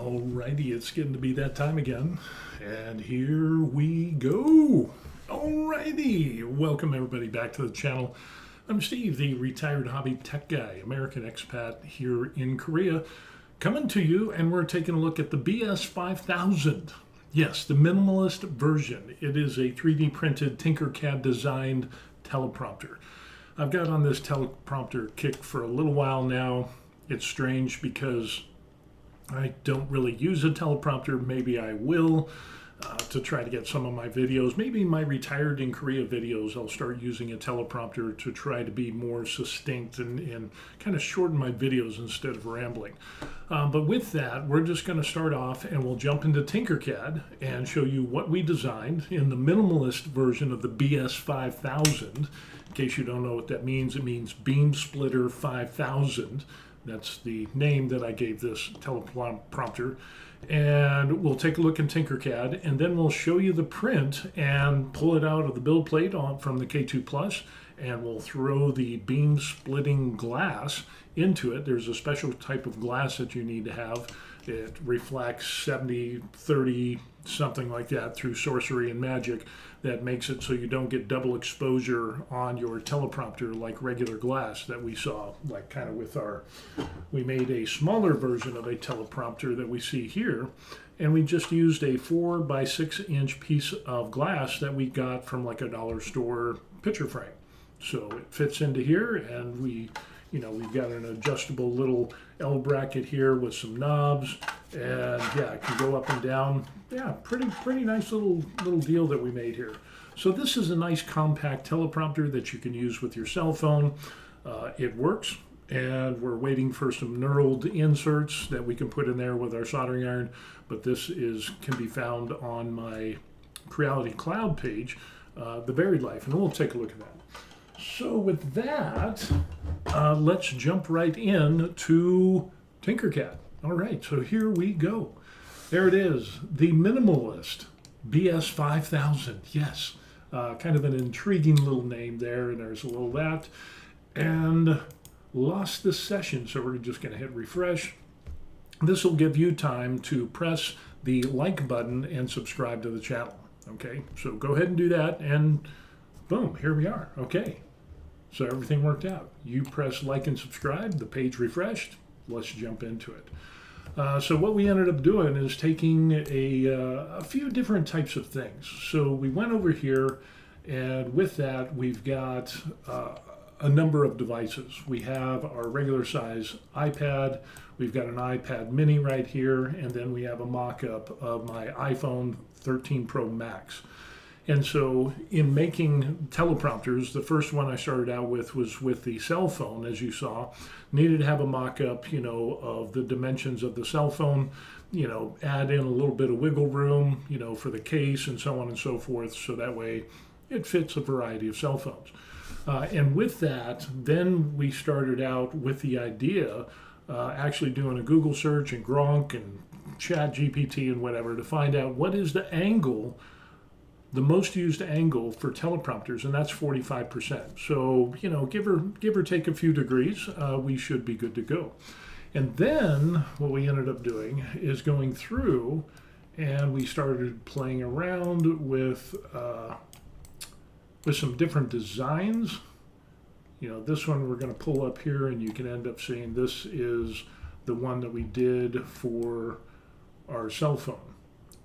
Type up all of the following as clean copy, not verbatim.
Alrighty, it's getting to be that time again, and here we go. Alrighty, welcome everybody back to the channel. I'm Steve, the retired hobby tech guy, American expat here in Korea, coming to you, and we're taking a look at the BS5000. Yes, the minimalist version. It is a 3D printed tinkercad designed teleprompter. I've got on this teleprompter kick for a little while now. It's strange because I don't really use a teleprompter. Maybe I will to try to get some of my videos. Maybe my retired in Korea videos, I'll start using a teleprompter to try to be more succinct and kind of shorten my videos instead of rambling. But with that, we're just going to start off and we'll jump into Tinkercad and show you what we designed in the minimalist version of the BS5000. In case you don't know what that means, it means Beam Splitter 5000. That's the name that I gave this teleprompter. And we'll take a look in Tinkercad, and then we'll show you the print and pull it out of the build plate from the K2 Plus, and we'll throw the beam splitting glass into it. There's a special type of glass that you need to have. It reflects 70-30, something like that, through sorcery and magic that makes it so you don't get double exposure on your teleprompter like regular glass that we saw, like kind of with we made a smaller version of a teleprompter that we see here, and we just used a 4 by 6 inch piece of glass that we got from like a dollar store picture frame. So it fits into here, and we've got an adjustable little L bracket here with some knobs, and yeah, it can go up and down. Yeah, pretty nice little deal that we made here. So this is a nice compact teleprompter that you can use with your cell phone. It works, and we're waiting for some knurled inserts that we can put in there with our soldering iron, but this can be found on my Creality Cloud page, The Buried Life, and we'll take a look at that. So with that, let's jump right in to Tinkercad. All right, so here we go. There it is, the Minimalist BS5000. Yes, kind of an intriguing little name there, and there's a little that. And lost this session, so we're just going to hit refresh. This will give you time to press the like button and subscribe to the channel. Okay, so go ahead and do that, and boom, here we are. Okay, so everything worked out. You press like and subscribe, the page refreshed. Let's jump into it. So what we ended up doing is taking a few different types of things. So we went over here, and with that, we've got a number of devices. We have our regular size iPad. We've got an iPad mini right here, and then we have a mock-up of my iPhone 13 Pro Max. And so in making teleprompters, the first one I started out with was with the cell phone, as you saw. Needed to have a mock-up, of the dimensions of the cell phone, add in a little bit of wiggle room, for the case and so on and so forth, so that way it fits a variety of cell phones. And with that, then we started out with the idea, actually doing a Google search and Gronk and Chat GPT and whatever to find out what is the most used angle for teleprompters, and that's 45%. So, give or take a few degrees, we should be good to go. And then what we ended up doing is going through, and we started playing around with some different designs. This one we're going to pull up here, and you can end up seeing this is the one that we did for our cell phone.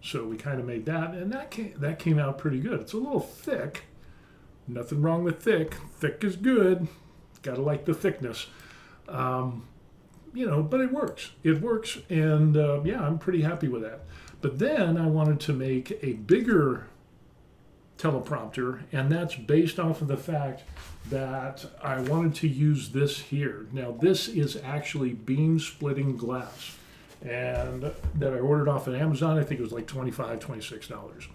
So we kind of made that, and that came out pretty good. It's a little thick. Nothing wrong with thick. Thick is good. Gotta like the thickness. But it works. It works, and yeah, I'm pretty happy with that. But then I wanted to make a bigger teleprompter, and that's based off of the fact that I wanted to use this here. Now, this is actually beam splitting glass, and that I ordered off of Amazon. I think it was like $25, $26.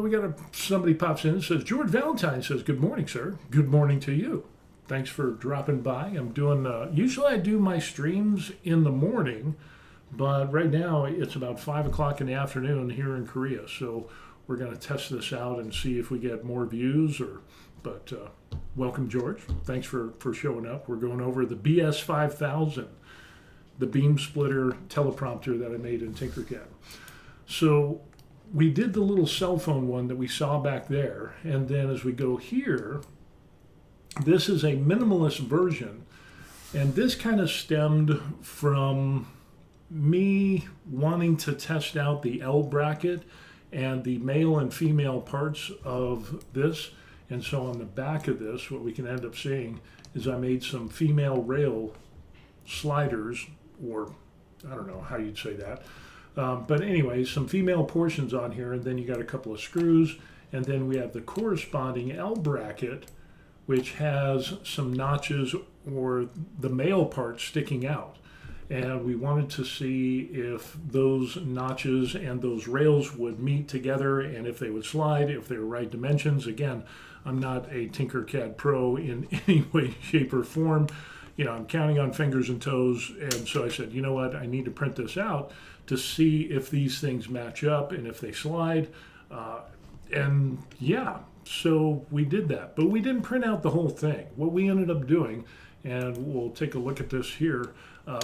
We got somebody pops in and says, George Valentine says, good morning, sir. Good morning to you. Thanks for dropping by. I'm doing, usually I do my streams in the morning, but right now it's about 5 o'clock in the afternoon here in Korea. So we're going to test this out and see if we get more views. But welcome, George. Thanks for showing up. We're going over the BS5000. the beam splitter teleprompter that I made in Tinkercad. So we did the little cell phone one that we saw back there, and then as we go here, this is a minimalist version, and this kind of stemmed from me wanting to test out the L bracket and the male and female parts of this. And so on the back of this, what we can end up seeing is I made some female rail sliders, or I don't know how you'd say that. But anyway, some female portions on here, and then you got a couple of screws, and then we have the corresponding L bracket, which has some notches or the male part sticking out. And we wanted to see if those notches and those rails would meet together and if they would slide, if they're right dimensions. Again, I'm not a Tinkercad pro in any way, shape, or form. You know, I'm counting on fingers and toes. And so I said, you know what, I need to print this out to see if these things match up and if they slide. And yeah, so we did that. But we didn't print out the whole thing. What we ended up doing, and we'll take a look at this here,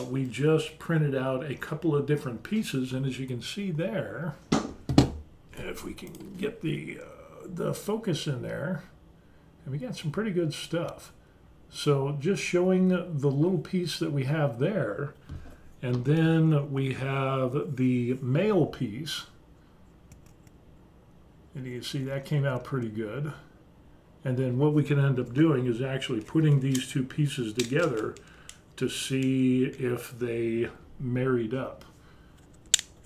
we just printed out a couple of different pieces, and as you can see there, if we can get the focus in there, and we got some pretty good stuff. So just showing the little piece that we have there, and then we have the male piece, and you can see that came out pretty good. And then what we can end up doing is actually putting these two pieces together to see if they married up.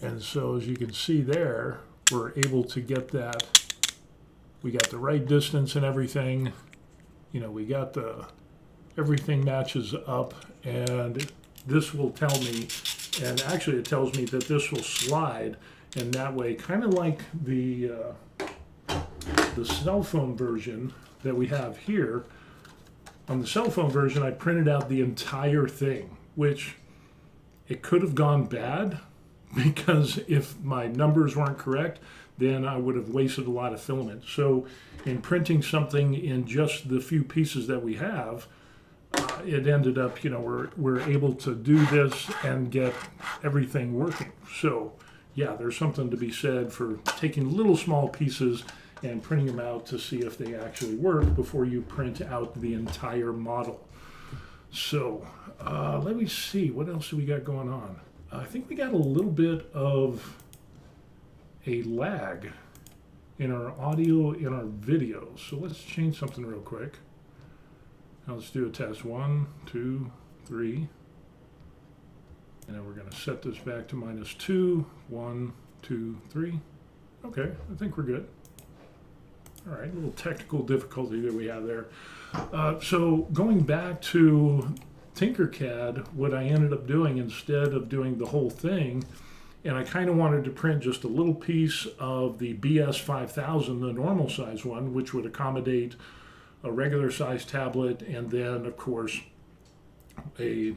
And so as you can see there, we're able to get that. We got the right distance and everything. You know, we got everything matches up, and this will tell me, and actually it tells me that this will slide, and that way, kind of like the cell phone version that we have here. On the cell phone version, I printed out the entire thing, which it could have gone bad, because if my numbers weren't correct, then I would have wasted a lot of filament. So in printing something in just the few pieces that we have, it ended up, you know, we're able to do this and get everything working. So yeah, there's something to be said for taking little small pieces and printing them out to see if they actually work before you print out the entire model. So let me see, what else do we got going on? I think we got a little bit of a lag in our audio, in our video. So let's change something real quick. Now let's do a test, 1, 2, 3. And then we're gonna set this back to -2, 1, 2, 3. Okay, I think we're good. All right, a little technical difficulty that we have there. So going back to Tinkercad, what I ended up doing instead of doing the whole thing, and I kind of wanted to print just a little piece of the BS 5000, the normal size one, which would accommodate a regular size tablet, and then of course a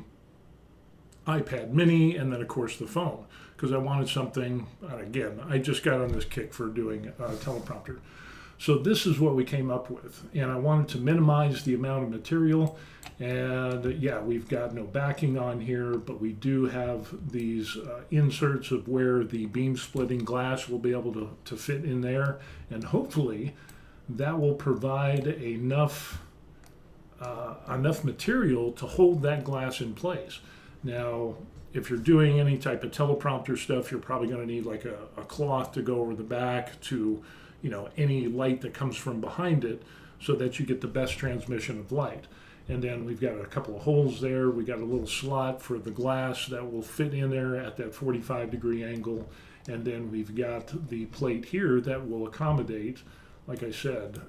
iPad mini, and then of course the phone, because I wanted something, again, I just got on this kick for doing a teleprompter. So this is what we came up with, and I wanted to minimize the amount of material. And yeah, we've got no backing on here, but we do have these inserts of where the beam splitting glass will be able to fit in there, and hopefully that will provide enough material to hold that glass in place. Now, if you're doing any type of teleprompter stuff, you're probably going to need like a cloth to go over the back to, you know, any light that comes from behind it, so that you get the best transmission of light. And then we've got a couple of holes there. We got a little slot for the glass that will fit in there at that 45-degree angle. And then we've got the plate here that will accommodate, like I said,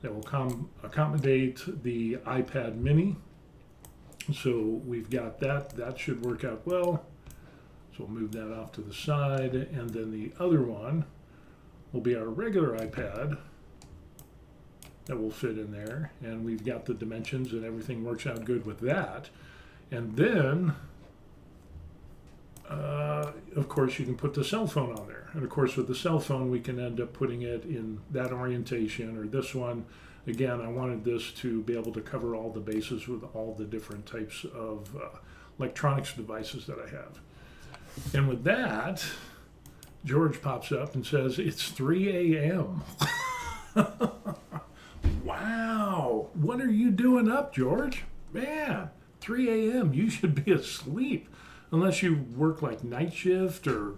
that will accommodate the iPad mini. So we've got that. That should work out well. So we'll move that off to the side, and then the other one will be our regular iPad that will fit in there, and we've got the dimensions and everything works out good with that. And then, of course, you can put the cell phone on there. And of course, with the cell phone, we can end up putting it in that orientation or this one. again, I wanted this to be able to cover all the bases with all the different types of electronics devices that I have. And with that, George pops up and says, it's 3 a.m. Wow, what are you doing up, George? Man, 3 a.m., you should be asleep. Unless you work like night shift or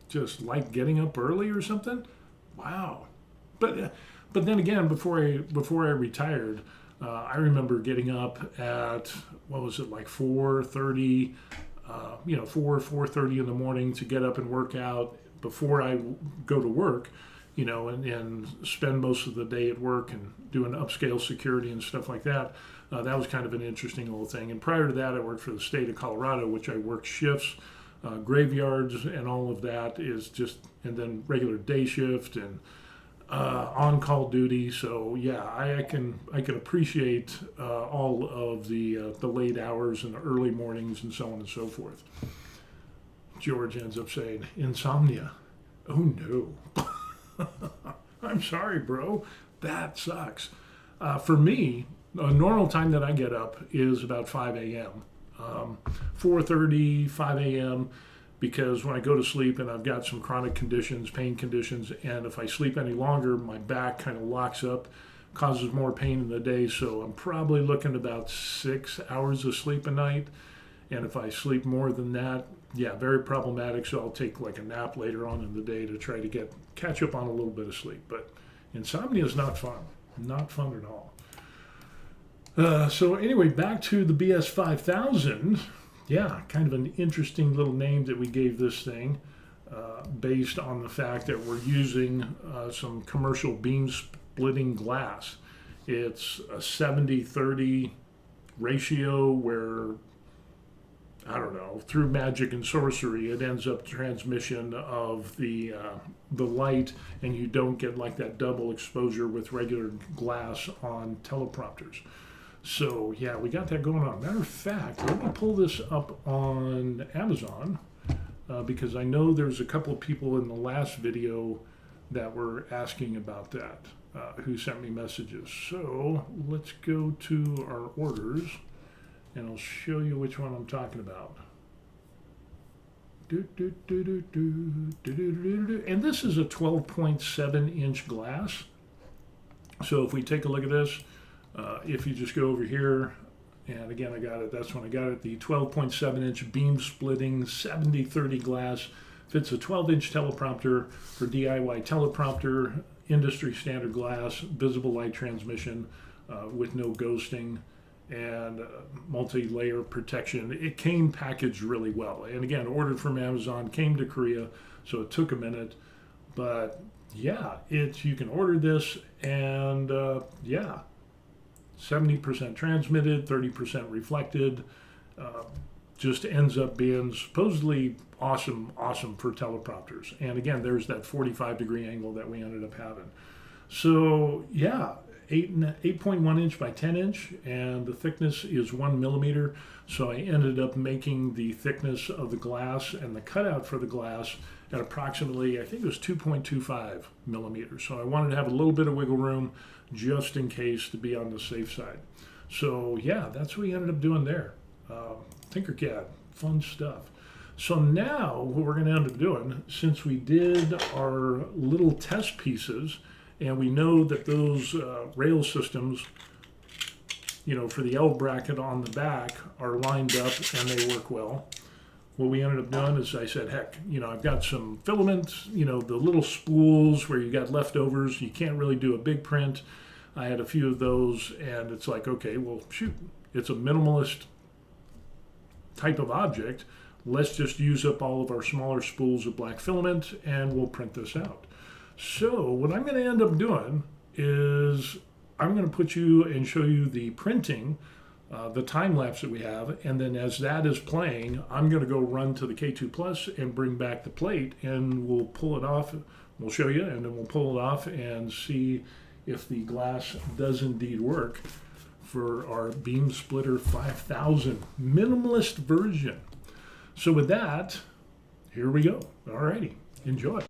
just like getting up early or something. Wow. But then again, before I retired, I remember getting up at, what was it, like 4:30, 4:30 in the morning to get up and work out before I go to work, and spend most of the day at work and doing upscale security and stuff like that. That was kind of an interesting little thing. And prior to that, I worked for the state of Colorado, which I worked shifts, graveyards, and all of that is just, and then regular day shift and on-call duty. So yeah, I can appreciate all of the late hours and the early mornings and so on and so forth. George ends up saying, insomnia. Oh no. I'm sorry, bro. That sucks. For me, a normal time that I get up is about 5 a.m. 4:30, 5 a.m. because when I go to sleep and I've got some chronic conditions, pain conditions, and if I sleep any longer, my back kind of locks up, causes more pain in the day. So I'm probably looking at about 6 hours of sleep a night. And if I sleep more than that, yeah, very problematic. So I'll take like a nap later on in the day to try to catch up on a little bit of sleep. But insomnia is not fun. Not fun at all. So anyway, back to the BS 5000. Yeah, kind of an interesting little name that we gave this thing based on the fact that we're using some commercial beam splitting glass. It's a 70-30 ratio where, I don't know, through magic and sorcery, it ends up transmission of the light, and you don't get like that double exposure with regular glass on teleprompters. So yeah, we got that going on. Matter of fact, let me pull this up on Amazon because I know there's a couple of people in the last video that were asking about that who sent me messages. So let's go to our orders and I'll show you which one I'm talking about. And this is a 12.7 inch glass. So if we take a look at this, if you just go over here, and again, I got it, that's when I got it, the 12.7 inch beam splitting 70-30 glass fits a 12-inch teleprompter for DIY teleprompter, industry standard glass, visible light transmission with no ghosting, and multi-layer protection. It came packaged really well. And again, ordered from Amazon, came to Korea, so it took a minute. But yeah, you can order this, and yeah, 70% transmitted, 30% reflected. Just ends up being supposedly awesome for teleprompters. And again, there's that 45-degree angle that we ended up having. So yeah, 8.1 inch by 10 inch, and the thickness is 1 millimeter. So I ended up making the thickness of the glass and the cutout for the glass at approximately, I think it was 2.25 millimeters. So I wanted to have a little bit of wiggle room just in case to be on the safe side. So yeah, that's what we ended up doing there. Tinkercad, fun stuff. So now what we're going to end up doing, since we did our little test pieces, and we know that those rail systems, for the L bracket on the back are lined up and they work well. What we ended up doing is I said, heck, I've got some filaments, the little spools where you got leftovers, you can't really do a big print. I had a few of those, and it's like, okay, well, shoot, it's a minimalist type of object. Let's just use up all of our smaller spools of black filament, and we'll print this out. So what I'm going to end up doing is I'm going to put you and show you the printing, the time lapse that we have, and then as that is playing, I'm going to go run to the K2 Plus and bring back the plate, and we'll pull it off. We'll show you, and then we'll pull it off and see if the glass does indeed work for our Beam Splitter 5000 minimalist version. So with that, here we go. Alrighty, enjoy.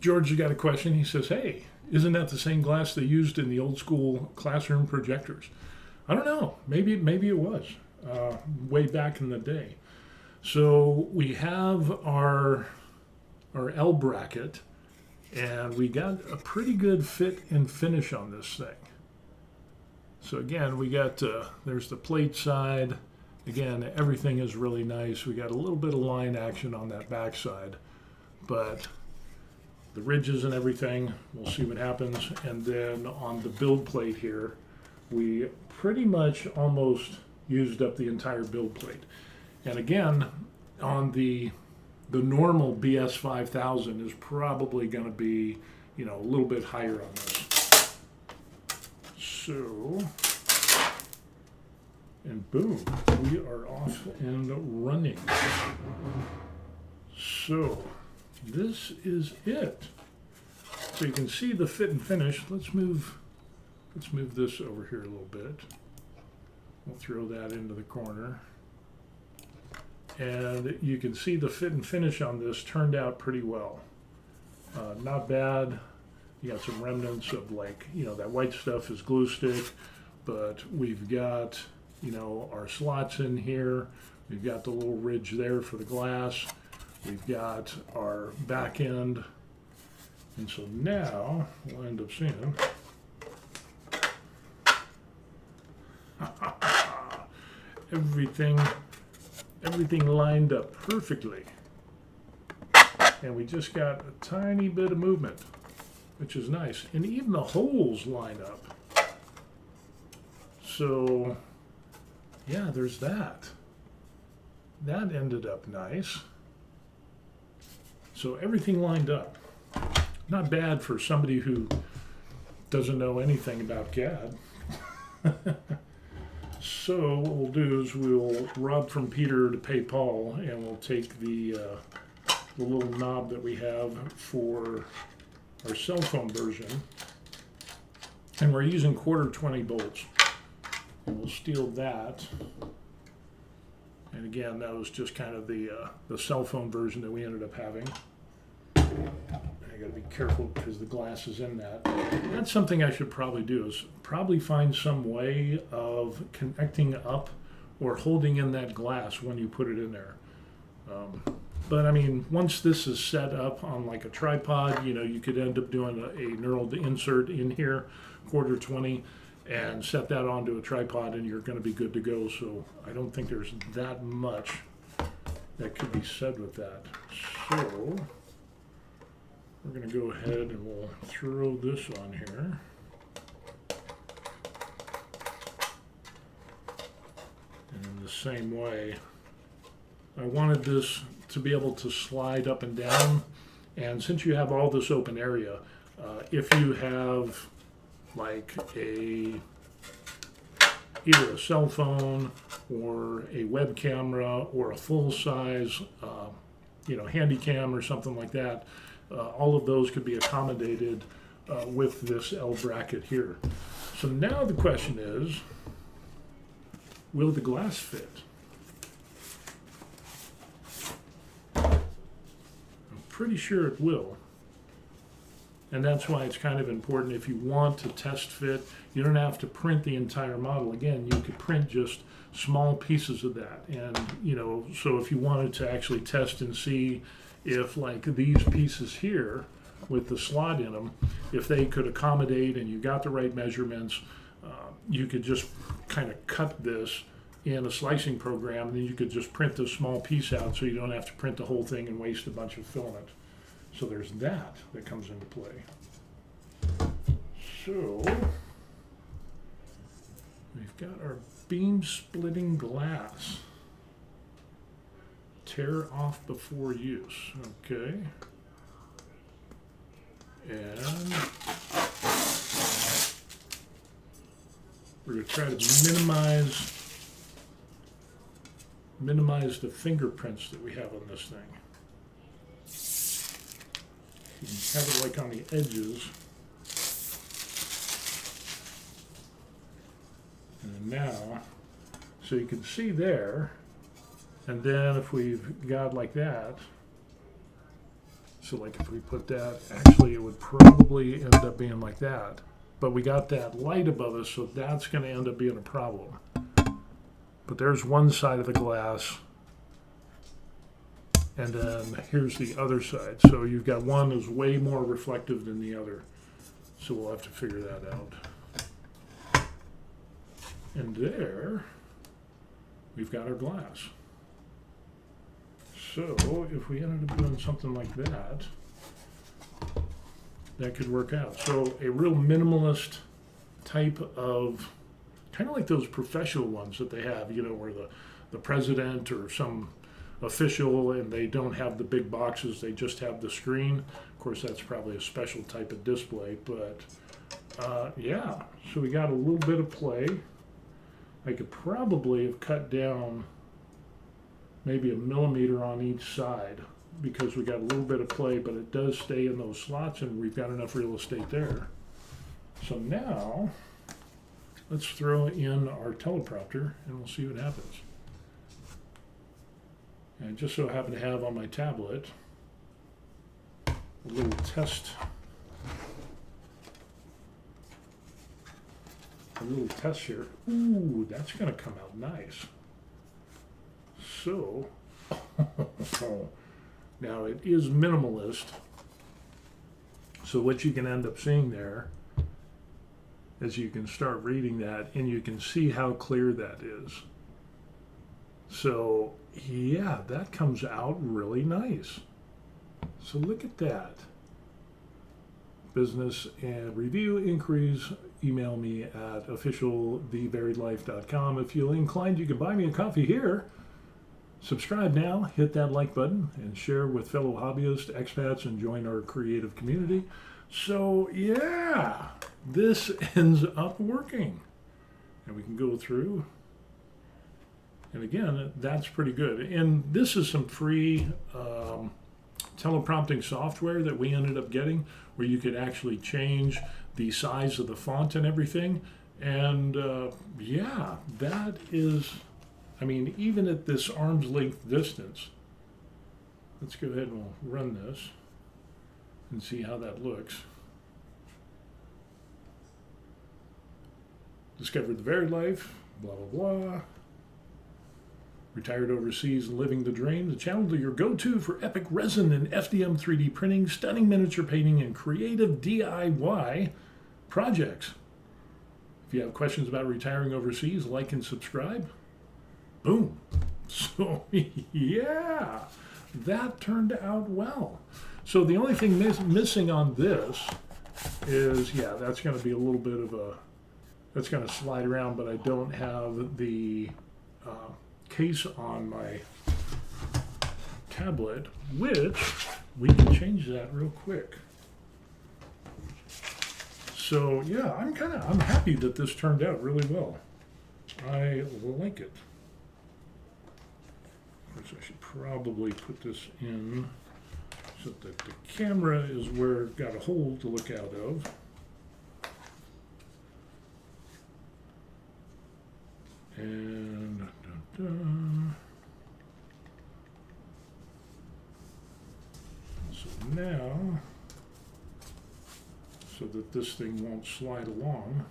George got a question. He says, hey, isn't that the same glass they used in the old school classroom projectors? I don't know. Maybe it was way back in the day. So we have our L bracket, and we got a pretty good fit and finish on this thing. So again, we got, there's the plate side. Again, everything is really nice. We got a little bit of line action on that back side, but the ridges and everything, we'll see what happens. And then on the build plate here, we pretty much almost used up the entire build plate. And again, on the normal BS 5000 is probably going to be, you know, a little bit higher on this. So, and boom, we are off and running. So, this is it. So you can see the fit and finish. Let's move this over here a little bit. We'll throw that into the corner. And you can see the fit and finish on this turned out pretty well. Not bad. You got some remnants of, like, you know, that white stuff is glue stick, but we've got, you know, our slots in here. We've got the little ridge there for the glass. We've got our back end. And so now we'll end up seeing everything lined up perfectly. And we just got a tiny bit of movement, which is nice. And even the holes line up. So, yeah, there's that. That ended up nice. So everything lined up. Not bad for somebody who doesn't know anything about CAD. So what we'll do is we'll rob from Peter to pay Paul, and we'll take the little knob that we have for our cell phone version, and we're using 1/4 bolts, and we'll steal that. And again, that was just kind of the cell phone version that we ended up having. I got to be careful because the glass is in that. That's something I should probably do, is probably find some way of connecting up or holding in that glass when you put it in there. But I mean, once this is set up on like a tripod, you know, you could end up doing a knurled insert in here, 1/4, and set that onto a tripod, and you're going to be good to go. So I don't think there's that much that could be said with that. So we're going to go ahead and we'll throw this on here. And in the same way, I wanted this to be able to slide up and down. And since you have all this open area, if you have like either a cell phone or a web camera or a full size, you know, handy cam or something like that, all of those could be accommodated with this L bracket here. So now the question is, will the glass fit? I'm pretty sure it will. And that's why it's kind of important, if you want to test fit, you don't have to print the entire model. Again, you could print just small pieces of that. And, you know, so if you wanted to actually test and see if, like, these pieces here with the slot in them, if they could accommodate and you got the right measurements, you could just kind of cut this in a slicing program, and then you could just print this small piece out so you don't have to print the whole thing and waste a bunch of filament. So there's that comes into play. So we've got our beam splitting glass. Tear off before use. Okay. And we're going to try to minimize the fingerprints that we have on this thing. You can have it like on the edges. And now, so you can see there, and then if we've got like that, So like if we put that, actually it would probably end up being like that. But we got that light above us, so that's going to end up being a problem. But there's one side of the glass, and then here's the other side. So you've got one that's way more reflective than the other. So we'll have to figure that out. And there, we've got our glass. So if we ended up doing something like that, that could work out. So a real minimalist type of, kind of like those professional ones that they have, you know, where the president or some official, and they don't have the big boxes, they just have the screen. Of course, that's probably a special type of display, but yeah, so we got a little bit of play. I could probably have cut down maybe 1 millimeter on each side, because we got a little bit of play, but it does stay in those slots, and we've got enough real estate there. So now, let's throw in our teleprompter, and we'll see what happens. And I just so happen to have on my tablet a little test here. Ooh, that's going to come out nice. So, now it is minimalist. So what you can end up seeing there is you can start reading that, and you can see how clear that is. So yeah, that comes out really nice. So look at that. Business and review inquiries, email me at officialthevariedlife.com. If you're inclined, you can buy me a coffee here. Subscribe now, hit that like button, and share with fellow hobbyists, expats, and join our creative community. So yeah, this ends up working. And we can go through. And again, that's pretty good. And this is some free teleprompting software that we ended up getting, where you could actually change the size of the font and everything. And yeah, that is, I mean, even at this arm's length distance, let's go ahead and we'll run this and see how that looks. Discovered the varied life, blah, blah, blah. Retired overseas and living the dream, the channel to your go-to for epic resin and FDM 3D printing, stunning miniature painting, and creative DIY projects. If you have questions about retiring overseas, like and subscribe. Boom. So yeah, that turned out well. So the only thing missing on this is, yeah, that's going to be a little bit of a, that's going to slide around, but I don't have the case on my tablet, which we can change that real quick. So yeah, I'm happy that this turned out really well. I like it. Of course, I should probably put this in so that the camera is where I've got a hole to look out of. And so now, so that this thing won't slide along,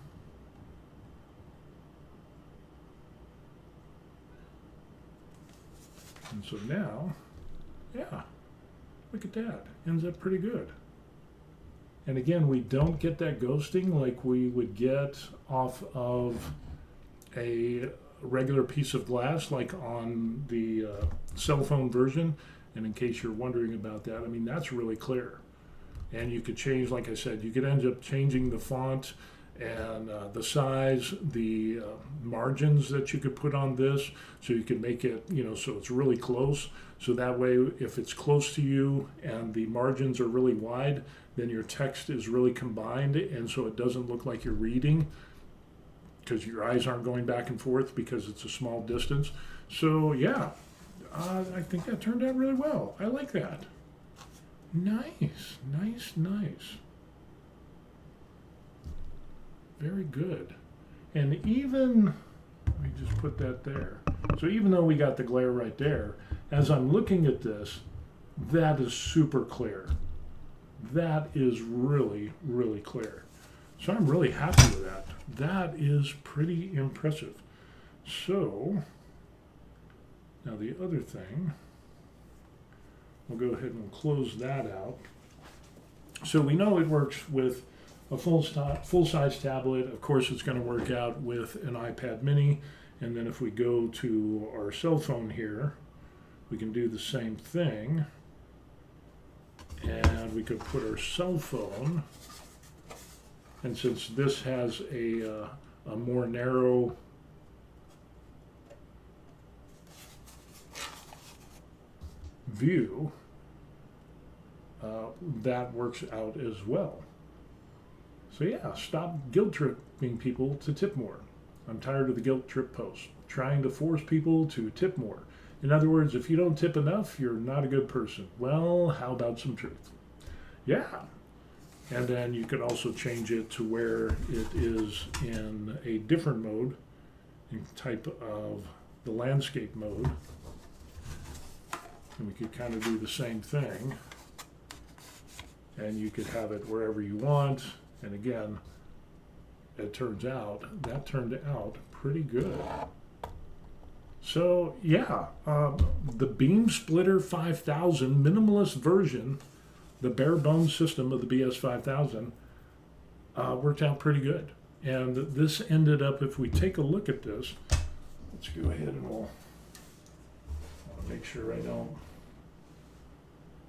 and so now, yeah, look at that, ends up pretty good. And again, we don't get that ghosting like we would get off of a regular piece of glass, like on the cell phone version. And in case you're wondering about that, I mean, that's really clear. And you could change, like I said, you could end up changing the font and the size, the margins that you could put on this, so you could make it, you know, so it's really close. So that way, if it's close to you and the margins are really wide, then your text is really combined, and so it doesn't look like you're reading, because your eyes aren't going back and forth because it's a small distance. So yeah, I think that turned out really well. I like that. Nice, nice, nice. Very good. And even, let me just put that there. So even though we got the glare right there, as I'm looking at this, That is super clear. That is really, really clear. So I'm really happy with that. That is pretty impressive. So now the other thing, we'll go ahead and close that out. So we know it works with a full-size tablet. Of course, it's going to work out with an iPad mini. And then if we go to our cell phone here, we can do the same thing. And we could put our cell phone, and since this has a more narrow view, that works out as well. So yeah, stop guilt tripping people to tip more. I'm tired of the guilt trip posts, trying to force people to tip more. In other words, if you don't tip enough, you're not a good person. Well, how about some truth? Yeah. And then you could also change it to where it is in a different mode, in type of the landscape mode. And we could kind of do the same thing. And you could have it wherever you want. And again, it turns out, that turned out pretty good. So yeah, the Beam Splitter 5000 minimalist version, the bare bones system of the BS 5000, worked out pretty good. And this ended up, if we take a look at this, let's go ahead and we'll make sure I don't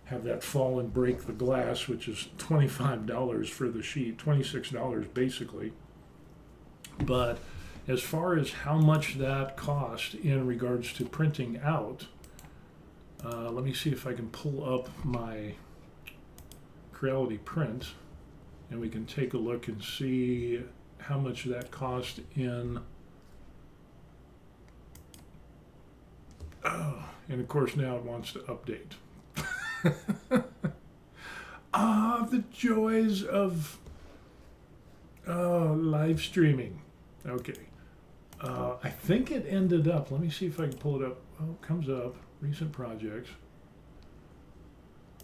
have that fall and break the glass, which is $25 for the sheet, $26 basically. But as far as how much that cost in regards to printing out, let me see if I can pull up my Creality print, and we can take a look and see how much that cost in. Oh, and of course now it wants to update. The joys of live streaming. Okay. I think it ended up, let me see if I can pull it up. Oh, it comes up, recent projects.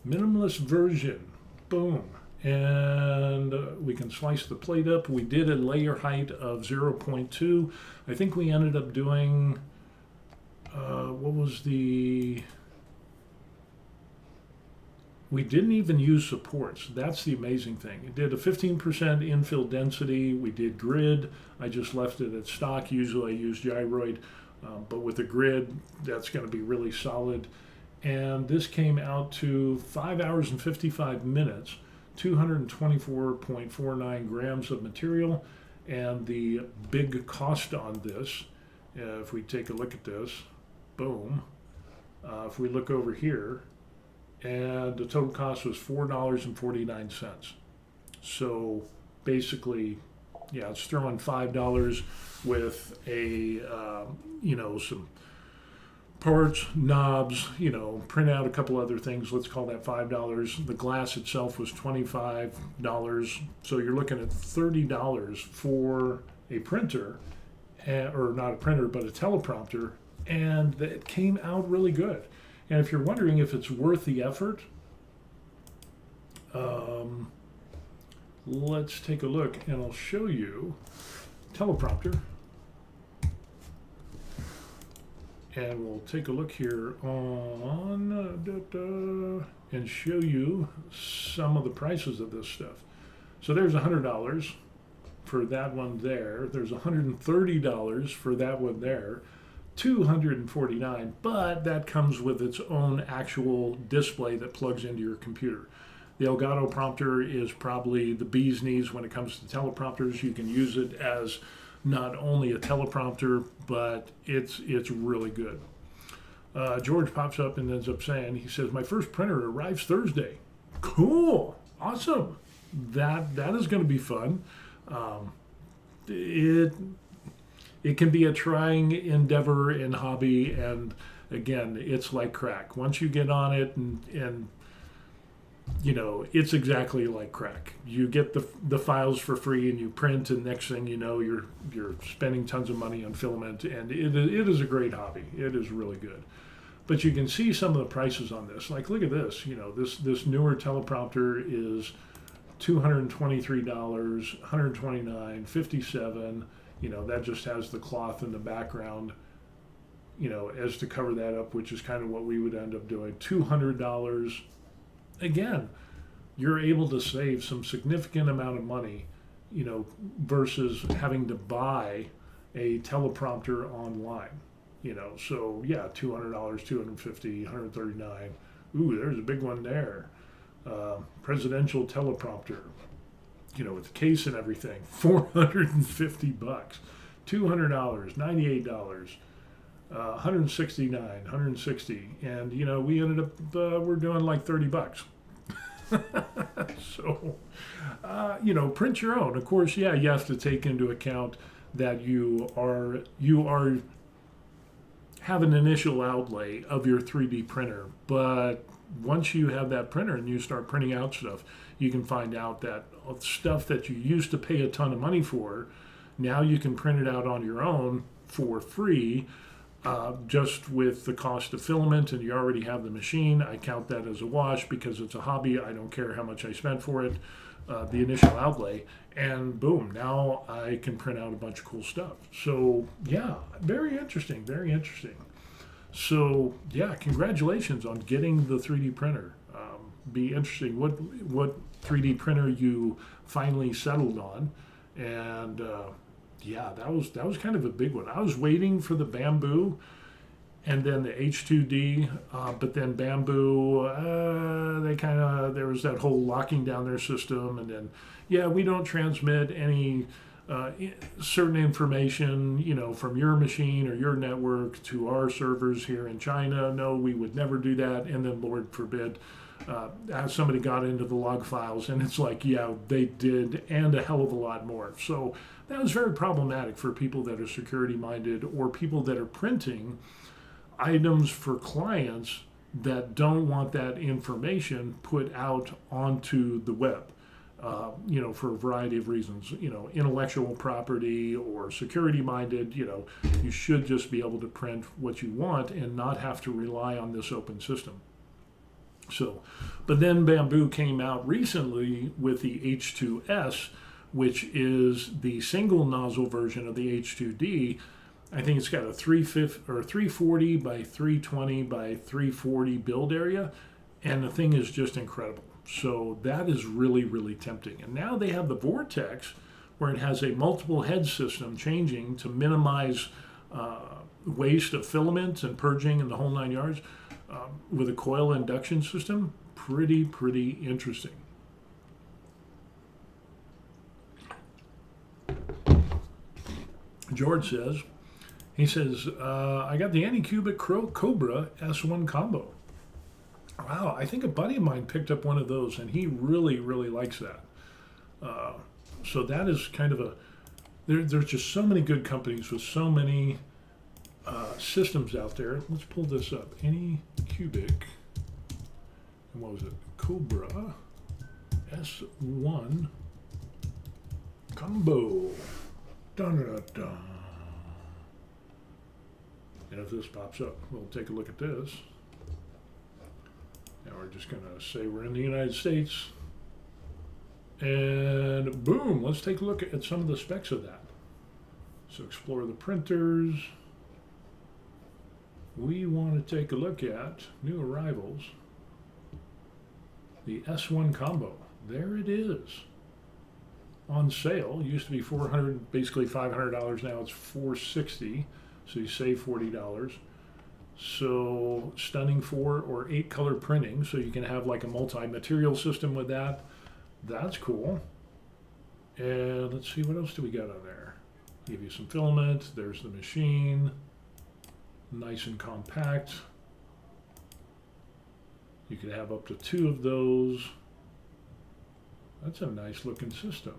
Minimalist version, boom. And we can slice the plate up. We did a layer height of 0.2. I think we ended up doing, what was the, we didn't even use supports. That's the amazing thing. It did a 15% infill density. We did grid. I just left it at stock. Usually I use gyroid, but with the grid, that's going to be really solid. And this came out to 5 hours and 55 minutes, 224.49 grams of material. And the big cost on this, if we take a look at this, boom. If we look over here, and the total cost was $4.49. So basically, yeah, it's throwing $5 with a, some parts, knobs, print out a couple other things. Let's call that $5. The glass itself was $25. So you're looking at $30 for a printer, or not a printer, but a teleprompter. And it came out really good. And if you're wondering if it's worth the effort, let's take a look, and I'll show you Teleprompter. And we'll take a look here on, and show you some of the prices of this stuff. So there's $100 for that one there. There's $130 for that one there. $249, but that comes with its own actual display that plugs into your computer. The Elgato prompter is probably the bee's knees when it comes to teleprompters. You can use it as not only a teleprompter, but it's really good. George pops up and ends up saying, he says, my first printer arrives Thursday. Cool, awesome. That is going to be fun. It can be a trying endeavor and hobby, and again, it's like crack. Once you get on it, and it's exactly like crack. You get the files for free, and you print, and next thing you know, you're spending tons of money on filament, and it is a great hobby. It is really good. But you can see some of the prices on this. Like, look at this. You know, this newer teleprompter is $223, $129, $57. You know, that just has the cloth in the background, you know, as to cover that up, which is kind of what we would end up doing. $200. Again, you're able to save some significant amount of money, you know, versus having to buy a teleprompter online. You know, so yeah, $200, $250, $139. Ooh, there's a big one there. Presidential teleprompter, you know, with the case and everything, $450, $200, $98, $169, $160, and you know, we ended up we're doing like $30. So, you know, print your own. Of course, yeah, you have to take into account that you are have an initial outlay of your 3D printer, but once you have that printer and you start printing out stuff, you can find out that stuff that you used to pay a ton of money for, now you can print it out on your own for free, just with the cost of filament, and you already have the machine. I count that as a wash because it's a hobby. I don't care how much I spent for it, the initial outlay, and boom, now I can print out a bunch of cool stuff. So yeah, very interesting, very interesting. So yeah, congratulations on getting the 3D printer. Be interesting what 3D printer you finally settled on, and yeah, that was kind of a big one. I was waiting for the Bamboo, and then the H2D, but then Bamboo, there was that whole locking down their system, and then yeah, we don't transmit any certain information, you know, from your machine or your network to our servers here in China. No, we would never do that. And then, Lord forbid, somebody got into the log files, and it's like, yeah, they did, and a hell of a lot more. So that was very problematic for people that are security minded or people that are printing items for clients that don't want that information put out onto the web. You know, for a variety of reasons, you know, intellectual property or security minded, you know, you should just be able to print what you want and not have to rely on this open system. So, but then Bamboo came out recently with the H2S, which is the single nozzle version of the H2D. I think it's got a 340 by 320 by 340 build area, and the thing is just incredible. So that is really, really tempting. And now they have the Vortex, where it has a multiple head system changing to minimize waste of filament and purging and the whole 9 yards, with a coil induction system. Pretty interesting. George says, I got the Anycubic Cobra S1 combo. Wow, I think a buddy of mine picked up one of those, and he really likes that. So that is kind of there's just so many good companies with so many systems out there. Let's pull this up. Anycubic, and what was it? Cobra S1 combo. Dun-dun-dun. And if this pops up, we'll take a look at this. Now we're just going to say we're in the United States. And boom, let's take a look at some of the specs of that. So explore the printers. We want to take a look at new arrivals. The S1 combo. There it is. On sale. It used to be $400, basically $500. Now it's $460. So you save $40. So stunning 4 or 8 color printing. So you can have like a multi-material system with that. That's cool. And let's see, what else do we got on there? Give you some filament. There's the machine. Nice and compact. You could have up to 2 of those. That's a nice looking system.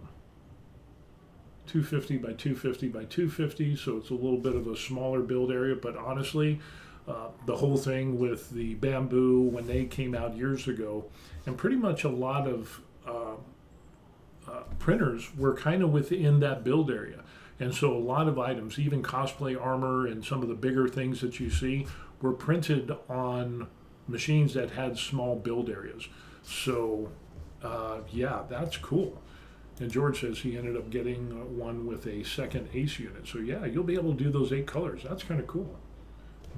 250 by 250 by 250, so it's a little bit of a smaller build area, but honestly, the whole thing with the Bamboo, when they came out years ago, and pretty much a lot of printers were kind of within that build area. And so a lot of items, even cosplay armor and some of the bigger things that you see, were printed on machines that had small build areas. So, yeah, that's cool. And George says he ended up getting one with a second ACE unit. So, yeah, you'll be able to do those 8 colors. That's kind of cool.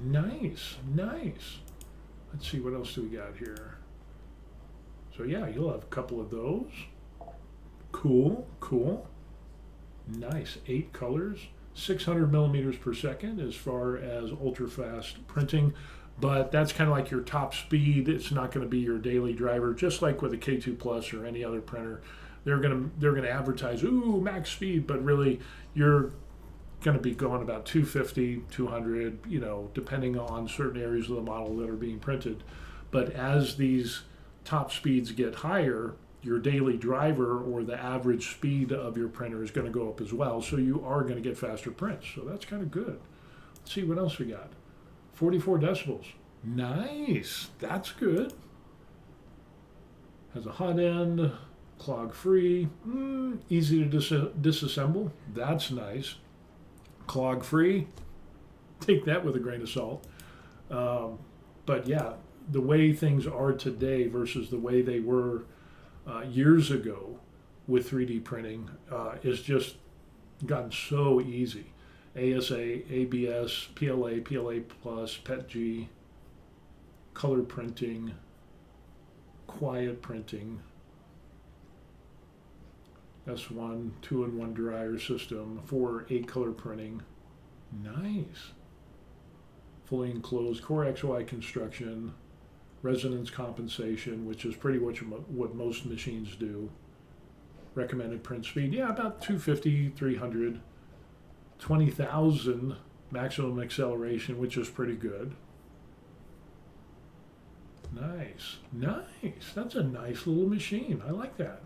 Nice, nice. Let's see, what else do we got here? So, yeah, you'll have a couple of those. Cool, cool. Nice, 8 colors. 600 millimeters per second as far as ultra fast printing, but that's kind of like your top speed. It's not going to be your daily driver, just like with a K2 Plus or any other printer. They're gonna advertise, ooh, max speed, but really you're going to be going about 250, 200, you know, depending on certain areas of the model that are being printed. But as these top speeds get higher, your daily driver or the average speed of your printer is going to go up as well. So you are going to get faster prints. So that's kind of good. Let's see what else we got. 44 decibels. Nice. That's good. Has a hot end, clog free, easy to disassemble. That's nice. Clog free. Take that with a grain of salt. But yeah, the way things are today versus the way they were years ago with 3D printing is just gotten so easy. ASA, ABS, PLA, PLA Plus, PETG, color printing, quiet printing, S1, 2-in-1 dryer system, 8 color printing. Nice. Fully enclosed core XY construction, resonance compensation, which is pretty much what most machines do. Recommended print speed, yeah, about 250, 300. 20,000 maximum acceleration, which is pretty good. Nice, nice. That's a nice little machine. I like that.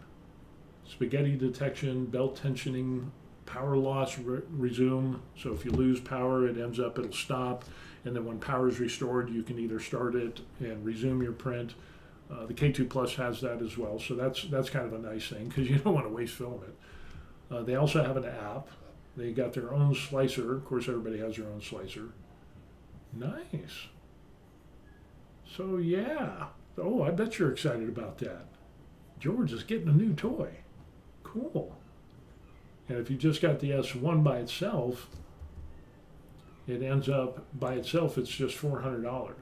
Spaghetti detection, belt tensioning, power loss, resume. So if you lose power, it'll stop. And then when power is restored, you can either start it and resume your print. The K2 Plus has that as well. So that's kind of a nice thing because you don't want to waste filament. They also have an app. They got their own slicer. Of course, everybody has their own slicer. Nice. So yeah. Oh, I bet you're excited about that. George is getting a new toy. Cool. And if you just got the S1 by itself, it ends up by itself, it's just $400.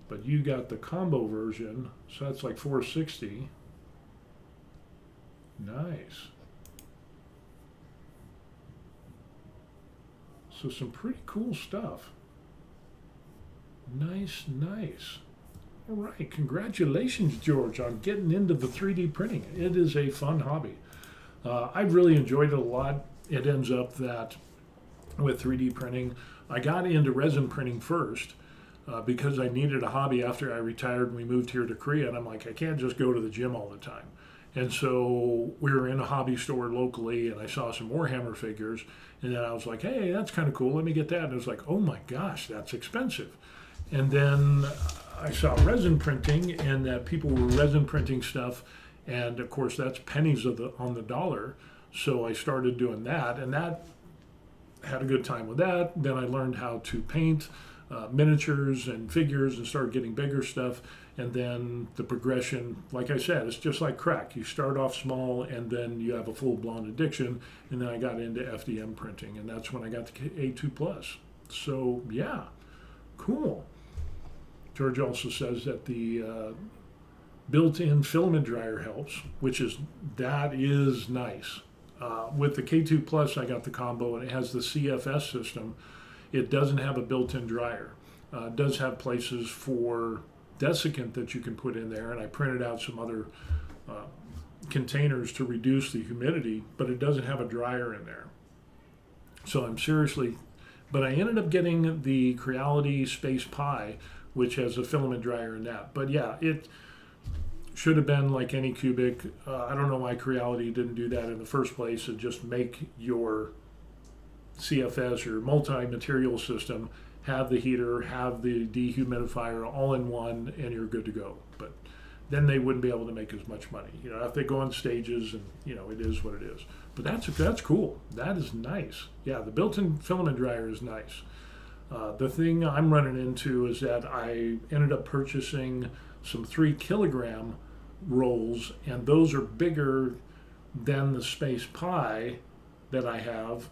But you got the combo version, so that's like $460. Nice. So some pretty cool stuff. Nice, nice. All right, congratulations, George, on getting into the 3D printing. It is a fun hobby. I've really enjoyed it a lot. It ends up that with 3D printing, I got into resin printing first because I needed a hobby after I retired and we moved here to Korea. And I'm like, I can't just go to the gym all the time. And so we were in a hobby store locally and I saw some Warhammer figures. And then I was like, hey, that's kind of cool. Let me get that. And it was like, oh my gosh, that's expensive. And then I saw resin printing and that people were resin printing stuff. And of course, that's pennies on the dollar. So I started doing that, and that had a good time with that. Then I learned how to paint miniatures and figures and started getting bigger stuff. And then the progression, like I said, it's just like crack. You start off small and then you have a full-blown addiction. And then I got into FDM printing, and that's when I got the A2 Plus. So yeah, cool. George also says that the built-in filament dryer helps, that is nice. With the K2 Plus, I got the combo, and it has the CFS system. It doesn't have a built-in dryer. It does have places for desiccant that you can put in there, and I printed out some other containers to reduce the humidity, but it doesn't have a dryer in there. So but I ended up getting the Creality Space Pi, which has a filament dryer in that. But yeah, it should have been like any cubic. I don't know why Creality didn't do that in the first place and just make your CFS or multi-material system have the heater, have the dehumidifier all in one, and you're good to go. But then they wouldn't be able to make as much money. You know, if they go in stages, and you know, it is what it is. But that's cool. That is nice. Yeah, the built-in filament dryer is nice. The thing I'm running into is that I ended up purchasing some 3 kilogram rolls, and those are bigger than the space pie that I have,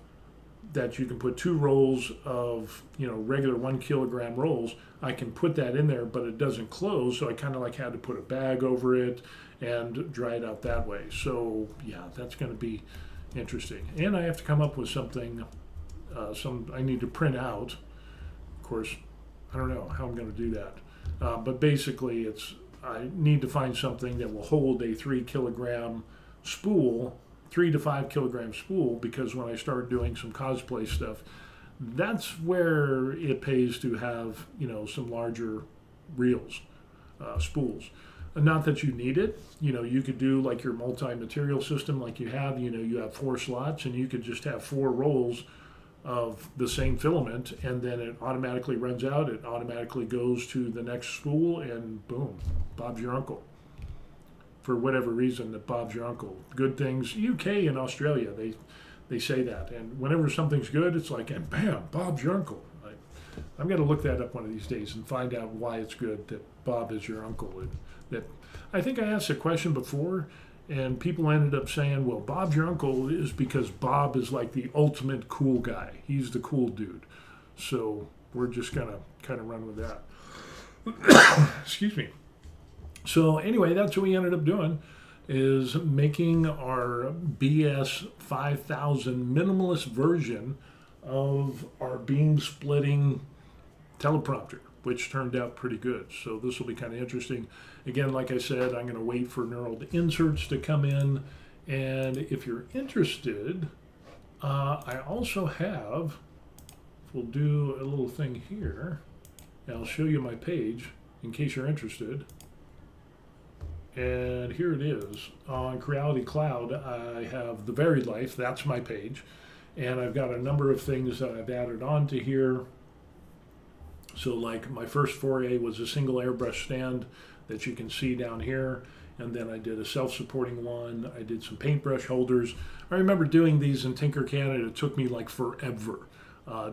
that you can put 2 rolls of, regular 1 kilogram rolls. I can put that in there, but it doesn't close, so I kind of like had to put a bag over it and dry it out that way. So yeah, that's going to be interesting. And I have to come up with something, I need to print out. Of course, I don't know how I'm going to do that. But basically, I need to find something that will hold a 3 kilogram spool, 3 to 5 kilogram spool, because when I start doing some cosplay stuff, that's where it pays to have, some larger reels, spools. Not that you need it. You could do like your multi-material system like you have. You have 4 slots, and you could just have 4 rolls of the same filament, and then it automatically runs out. It automatically goes to the next spool, and boom, Bob's your uncle. For whatever reason, that Bob's your uncle. Good things, UK and Australia, they say that. And whenever something's good, it's like, and bam, Bob's your uncle. I'm going to look that up one of these days and find out why it's good that Bob is your uncle. I think I asked a question before, and people ended up saying, well, Bob's your uncle is because Bob is like the ultimate cool guy. He's the cool dude. So we're just going to kind of run with that. Excuse me. So anyway, that's what we ended up doing, is making our BS 5000 minimalist version of our beam splitting teleprompter, which turned out pretty good. So this will be kind of interesting. Again, like I said, I'm going to wait for knurled inserts to come in. And if you're interested, I also have, we'll do a little thing here. And I'll show you my page in case you're interested. And here it is. On Creality Cloud, I have The Varied Life. That's my page. And I've got a number of things that I've added on to here. So like my first foray was a single airbrush stand that you can see down here. And then I did a self-supporting one. I did some paintbrush holders. I remember doing these in Tinkercad, and it took me like forever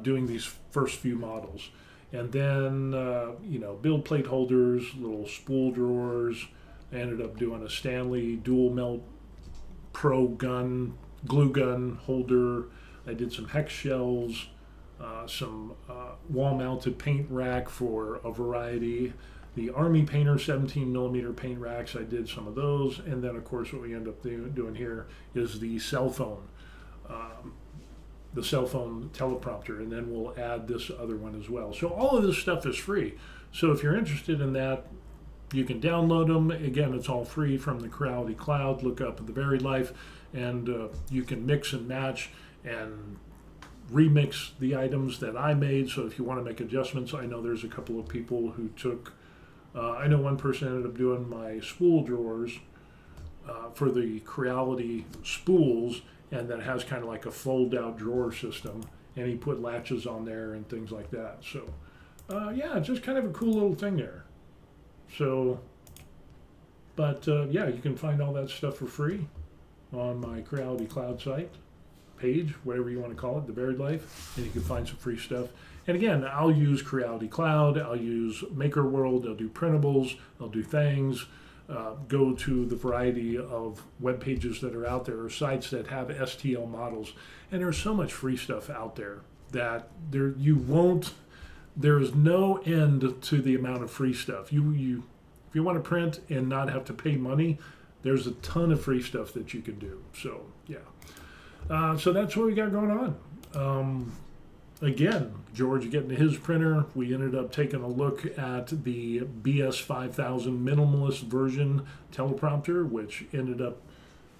doing these first few models. And then, build plate holders, little spool drawers. I ended up doing a Stanley dual melt pro gun, glue gun holder. I did some hex shells, some wall mounted paint rack for a variety. The Army Painter 17mm paint racks, I did some of those. And then of course what we end up doing here is the cell phone teleprompter, and then we'll add this other one as well. So all of this stuff is free. So if you're interested in that, you can download them. Again, it's all free from the Creality Cloud. Look up The Varied Life, and you can mix and match and remix the items that I made. So if you want to make adjustments, I know there's a couple of people who took, I know one person ended up doing my spool drawers for the Creality spools, and that has kind of like a fold-out drawer system, and he put latches on there and things like that. So yeah, just kind of a cool little thing there. So, but yeah, you can find all that stuff for free on my Creality Cloud site, page, whatever you want to call it, The Varied Life, and you can find some free stuff. And again, I'll use Creality Cloud, I'll use Maker World, I'll do printables, I'll do things, go to the variety of web pages that are out there, or sites that have STL models, and there's so much free stuff out there that there is no end to the amount of free stuff. If you want to print and not have to pay money, there's a ton of free stuff that you can do. So yeah, so that's what we got going on. Again, George getting his printer. We ended up taking a look at the BS 5000 minimalist version teleprompter, which ended up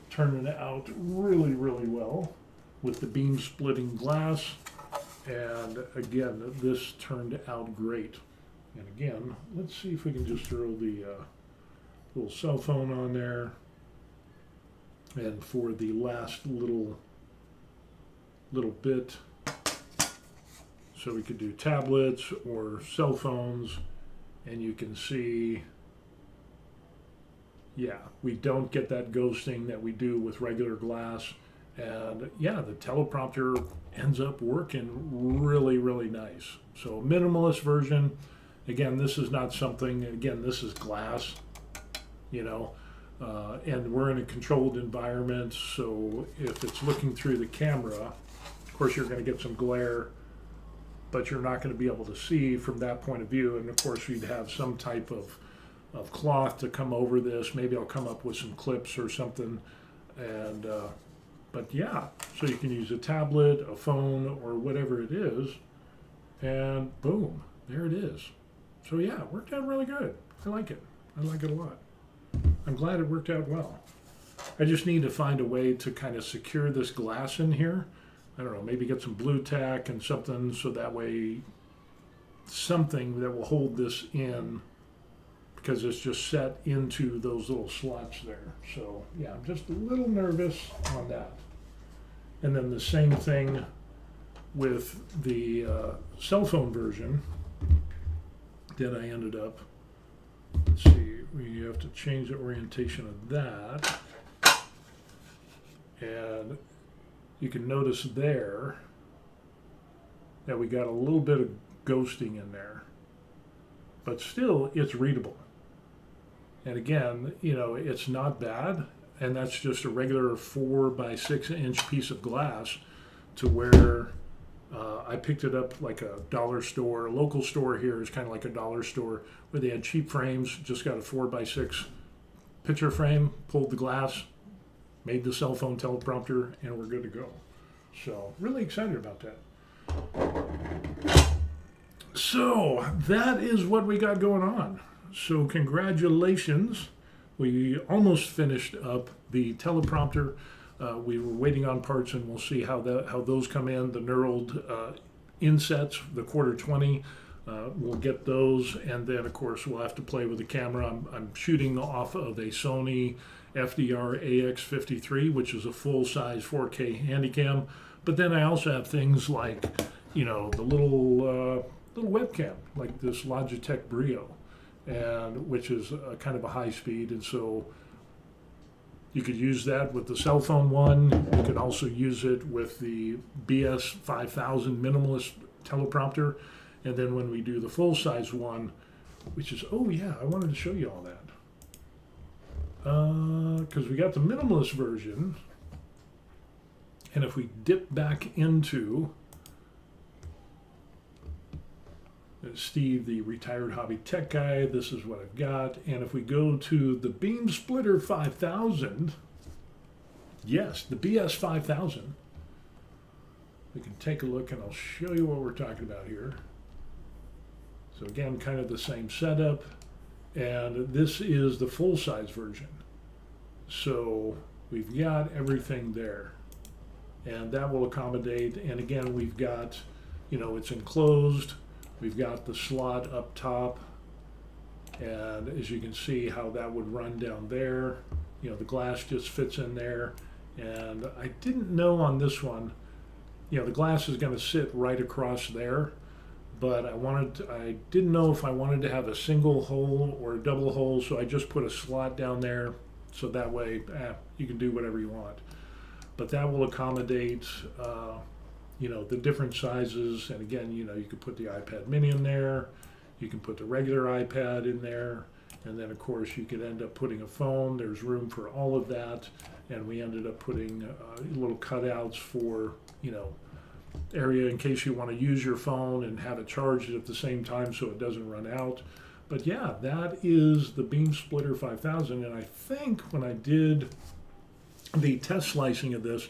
turning out really, really well with the beam splitting glass. And again, this turned out great. And again, let's see if we can just throw the little cell phone on there. And for the last little bit, so we could do tablets or cell phones, and you can see, yeah, we don't get that ghosting that we do with regular glass. And yeah, the teleprompter ends up working really, really nice. So minimalist version, again, this is not something, again, this is glass, you know, and we're in a controlled environment. So if it's looking through the camera, of course, you're going to get some glare, but you're not going to be able to see from that point of view. And of course, we'd have some type of cloth to come over this. Maybe I'll come up with some clips or something. And, but yeah, so you can use a tablet, a phone, or whatever it is, and boom, there it is. So yeah, it worked out really good. I like it. I like it a lot. I'm glad it worked out well. I just need to find a way to kind of secure this glass in here. I don't know, maybe get some blue tack and something so that way, something that will hold this in, because it's just set into those little slots there. So yeah, I'm just a little nervous on that. And then the same thing with the cell phone version that I ended up, let's see, we have to change the orientation of that. And you can notice there that we got a little bit of ghosting in there, but still it's readable. And again, you know, it's not bad. And that's just a regular 4 by 6 inch piece of glass, to where I picked it up like a dollar store. A local store here is kind of like a dollar store where they had cheap frames, just got a 4 by 6 picture frame, pulled the glass, made the cell phone teleprompter, and we're good to go. So really excited about that. So that is what we got going on. So congratulations. We almost finished up the teleprompter. We were waiting on parts, and we'll see how those come in. The knurled insets, the 1/4-20, we'll get those, and then of course we'll have to play with the camera. I'm shooting off of a Sony FDR AX53, which is a full-size 4K handycam. But then I also have things like, you know, the little webcam, like this Logitech Brio, and which is kind of a high speed, and so you could use that with the cell phone one. You could also use it with the BS5000 Minimalist teleprompter, and then when we do the full size one, which is, oh yeah, I wanted to show you all that, because we got the Minimalist version, and if we dip back into Steve, the retired hobby tech guy, this is what I've got. And if we go to the Beam Splitter 5000, yes, the BS 5000, we can take a look and I'll show you what we're talking about here. So again, kind of the same setup, and this is the full-size version. So we've got everything there, and that will accommodate, and again, we've got, you know, it's enclosed. We've got the slot up top, and as you can see how that would run down there, you know, the glass just fits in there. And I didn't know on this one, you know, the glass is going to sit right across there, but I didn't know if I wanted to have a single hole or a double hole, so I just put a slot down there, so that way you can do whatever you want. But that will accommodate you know, the different sizes. And again, you know, you could put the iPad mini in there, you can put the regular iPad in there, and then of course you could end up putting a phone. There's room for all of that, and we ended up putting little cutouts for, you know, area in case you want to use your phone and have it charged at the same time so it doesn't run out. But yeah, that is the Beam Splitter 5000, and I think when I did the test slicing of this,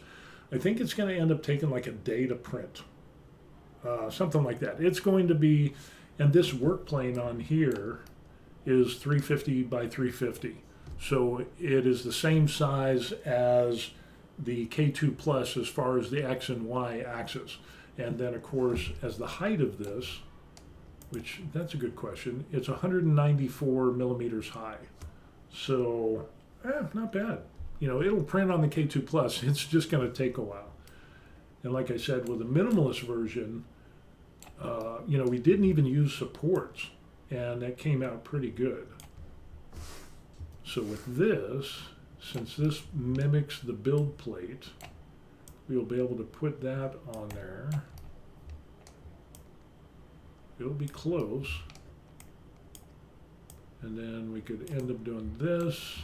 I think it's going to end up taking like a day to print, something like that. It's going to be, and this work plane on here is 350 by 350. So it is the same size as the K2 Plus as far as the X and Y axis. And then of course, as the height of this, which that's a good question, it's 194 millimeters high. So, not bad. You know, it'll print on the K2 Plus. It's just going to take a while. And like I said, with the Minimalist version, you know, we didn't even use supports, and that came out pretty good. So with this, since this mimics the build plate, we'll be able to put that on there. It'll be close. And then we could end up doing this.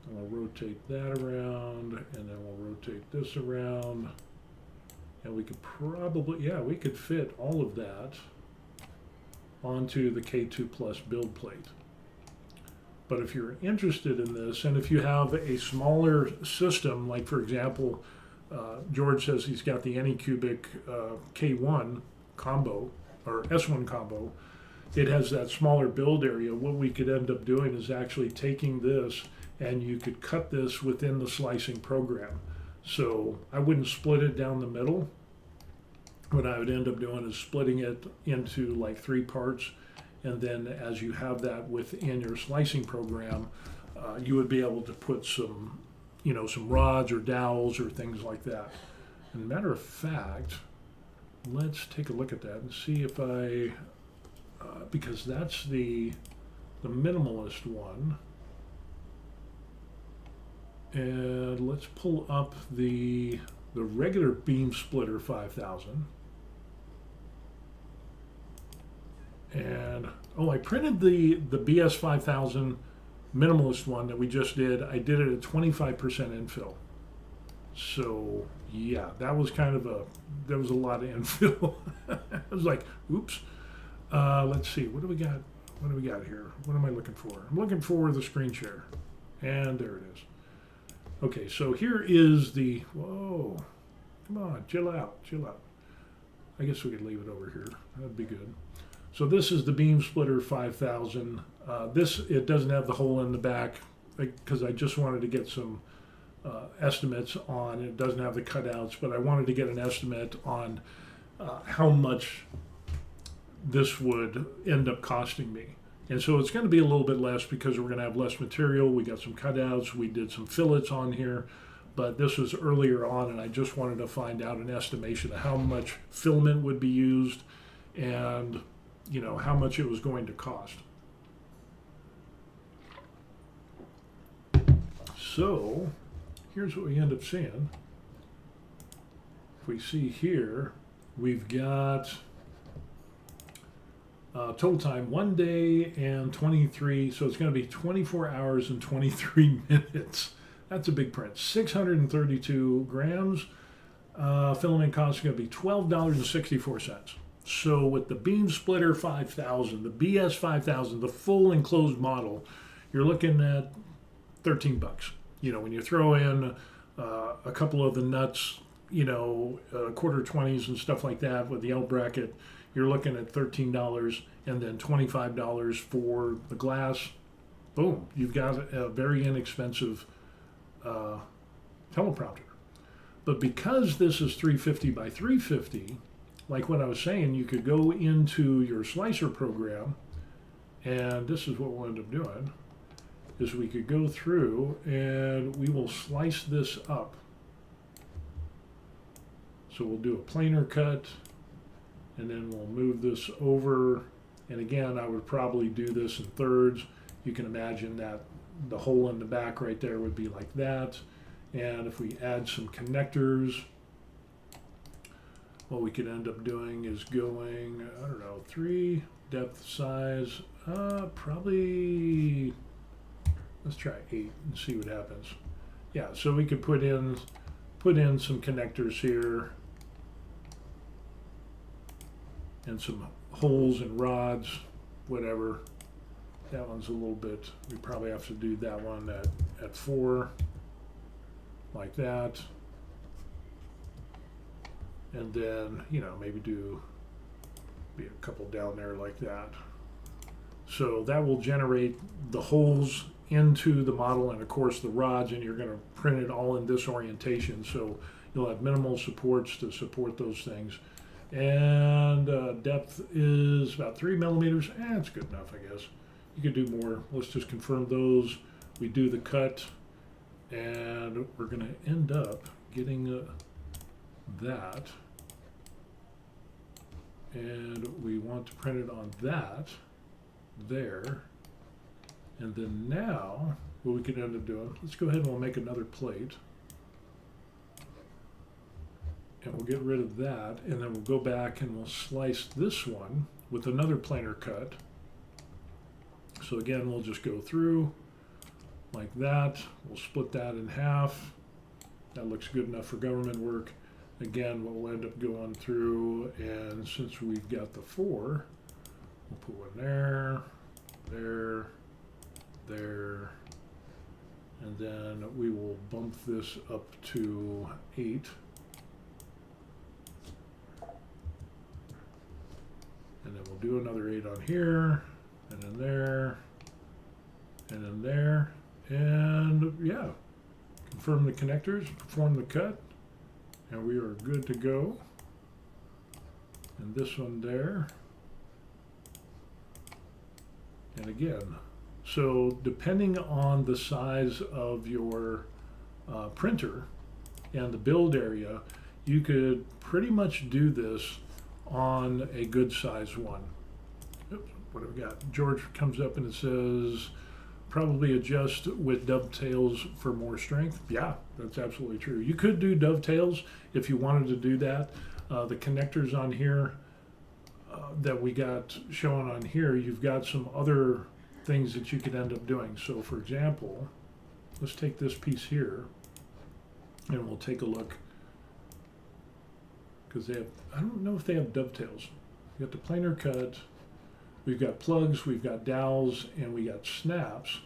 And we'll rotate that around, and then we'll rotate this around. And we could probably, yeah, we could fit all of that onto the K2 Plus build plate. But if you're interested in this, and if you have a smaller system, like for example, George says he's got the Anycubic K1 combo, or S1 combo, it has that smaller build area. What we could end up doing is actually taking this, and you could cut this within the slicing program. So I wouldn't split it down the middle. What I would end up doing is splitting it into like 3 parts, and then as you have that within your slicing program, you would be able to put some, you know, some rods or dowels or things like that. And matter of fact, let's take a look at that and see if I, because that's the minimalist one. And let's pull up the regular beam splitter 5000. And oh, I printed the BS 5000 minimalist one that we just did. I did it at 25% infill. So yeah, that was kind of there was a lot of infill. I was like, oops. Let's see, what do we got? What do we got here? What am I looking for? I'm looking for the screen share. And there it is. Okay, so here is the, whoa, come on, chill out, chill out. I guess we could leave it over here. That'd be good. So this is the beam splitter 5000. It doesn't have the hole in the back because I just wanted to get some estimates on. It doesn't have the cutouts, but I wanted to get an estimate on how much this would end up costing me. And so it's going to be a little bit less because we're going to have less material. We got some cutouts. We did some fillets on here, but this was earlier on, and I just wanted to find out an estimation of how much filament would be used and, you know, how much it was going to cost. So here's what we end up seeing. If we see here, we've got total time 1 day and 23, so it's going to be 24 hours and 23 minutes. That's a big print. 632 grams. Filament cost is going to be $12.64. So with the beam splitter 5000, the BS 5000, the full enclosed model, you're looking at 13 bucks. You know, when you throw in a couple of the nuts, you know, quarter 20s and stuff like that with the L bracket, you're looking at $13 and then $25 for the glass. Boom, you've got a very inexpensive teleprompter. But because this is 350 by 350, like what I was saying, you could go into your slicer program, and this is what we'll end up doing, is we could go through and we will slice this up. So we'll do a planer cut, and then we'll move this over. And again, I would probably do this in thirds. You can imagine that the hole in the back right there would be like that. And if we add some connectors, what we could end up doing is going, I don't know, 3 depth size, probably, let's try 8 and see what happens. Yeah, so we could put in some connectors here and some holes and rods, whatever. That one's a little bit, we probably have to do that one at 4, like that. And then, you know, maybe do a couple down there like that. So that will generate the holes into the model and of course the rods, and you're going to print it all in this orientation. So you'll have minimal supports to support those things. And depth is about 3 millimeters. That's good enough, I guess. You could do more. Let's just confirm those. We do the cut, and we're going to end up getting that. And we want to print it on that there. And then now, what we can end up doing, let's go ahead and we'll make another plate. and we'll get rid of that, and then we'll go back and we'll slice this one with another planer cut. So again, we'll just go through like that. We'll split that in half. That looks good enough for government work. Again, we'll end up going through, and since we've got the 4, we'll put one there, there, there, and then we will bump this up to 8. And then we'll do another 8 on here, and then there, and then there, and yeah, confirm the connectors, perform the cut, and we are good to go. And this one there. And again, so depending on the size of your printer and the build area, you could pretty much do this on a good size one. Oops, what have we got? George comes up and it says, probably adjust with dovetails for more strength. Yeah, that's absolutely true. You could do dovetails if you wanted to do that. The connectors on here that we got shown on here, you've got some other things that you could end up doing. So for example, let's take this piece here and we'll take a look, because they have, I don't know if they have dovetails. We got the planer cut, we've got plugs, we've got dowels, and we got snaps.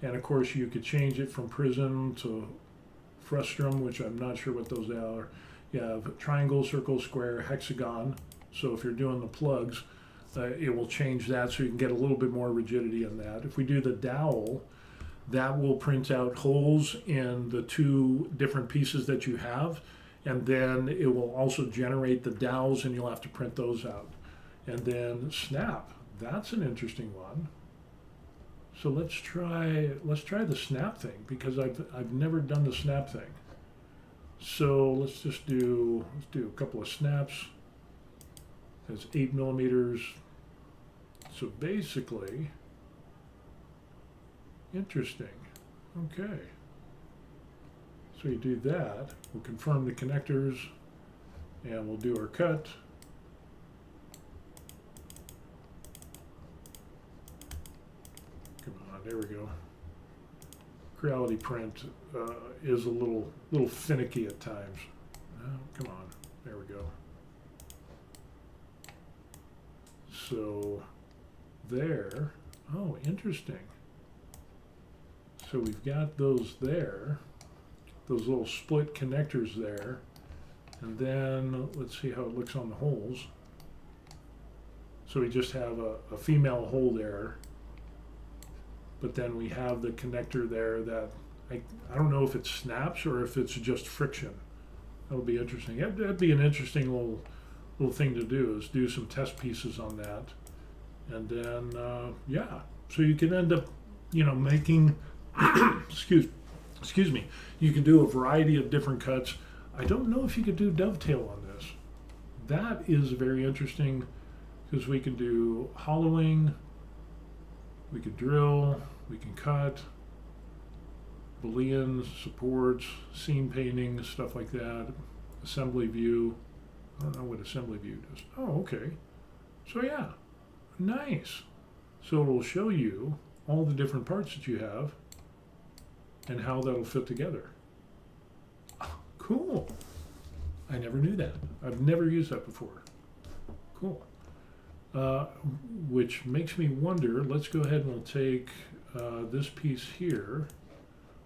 And of course you could change it from prism to frustrum, which I'm not sure what those are. You have triangle, circle, square, hexagon. So if you're doing the plugs, it will change that so you can get a little bit more rigidity in that. If we do the dowel, that will print out holes in the 2 different pieces that you have, and then it will also generate the dowels, and you'll have to print those out. And then snap, that's an interesting one. So let's try the snap thing, because I've never done the snap thing. So let's do a couple of snaps. That's 8 millimeters. So basically, interesting. Okay. So you do that. We'll confirm the connectors, and we'll do our cut. Come on, there we go. Creality print is a little finicky at times. Oh, come on, there we go. So there, oh, interesting. So we've got those there, those little split connectors there, and then let's see how it looks on the holes. So we just have a female hole there, but then we have the connector there that I don't know if it snaps or if it's just friction. That'll be interesting. That'd be an interesting little thing to do, is do some test pieces on that. And then, yeah, so you can end up, making, excuse me, you can do a variety of different cuts. I don't know if you could do dovetail on this. That is very interesting, because we can do hollowing, we could drill, we can cut, booleans, supports, seam painting, stuff like that, assembly view. I don't know what assembly view does. Oh, okay. So yeah, nice. So it'll show you all the different parts that you have and how that'll fit together. Oh, cool. I never knew that. I've never used that before. Cool. Which makes me wonder, let's go ahead and we'll take this piece here.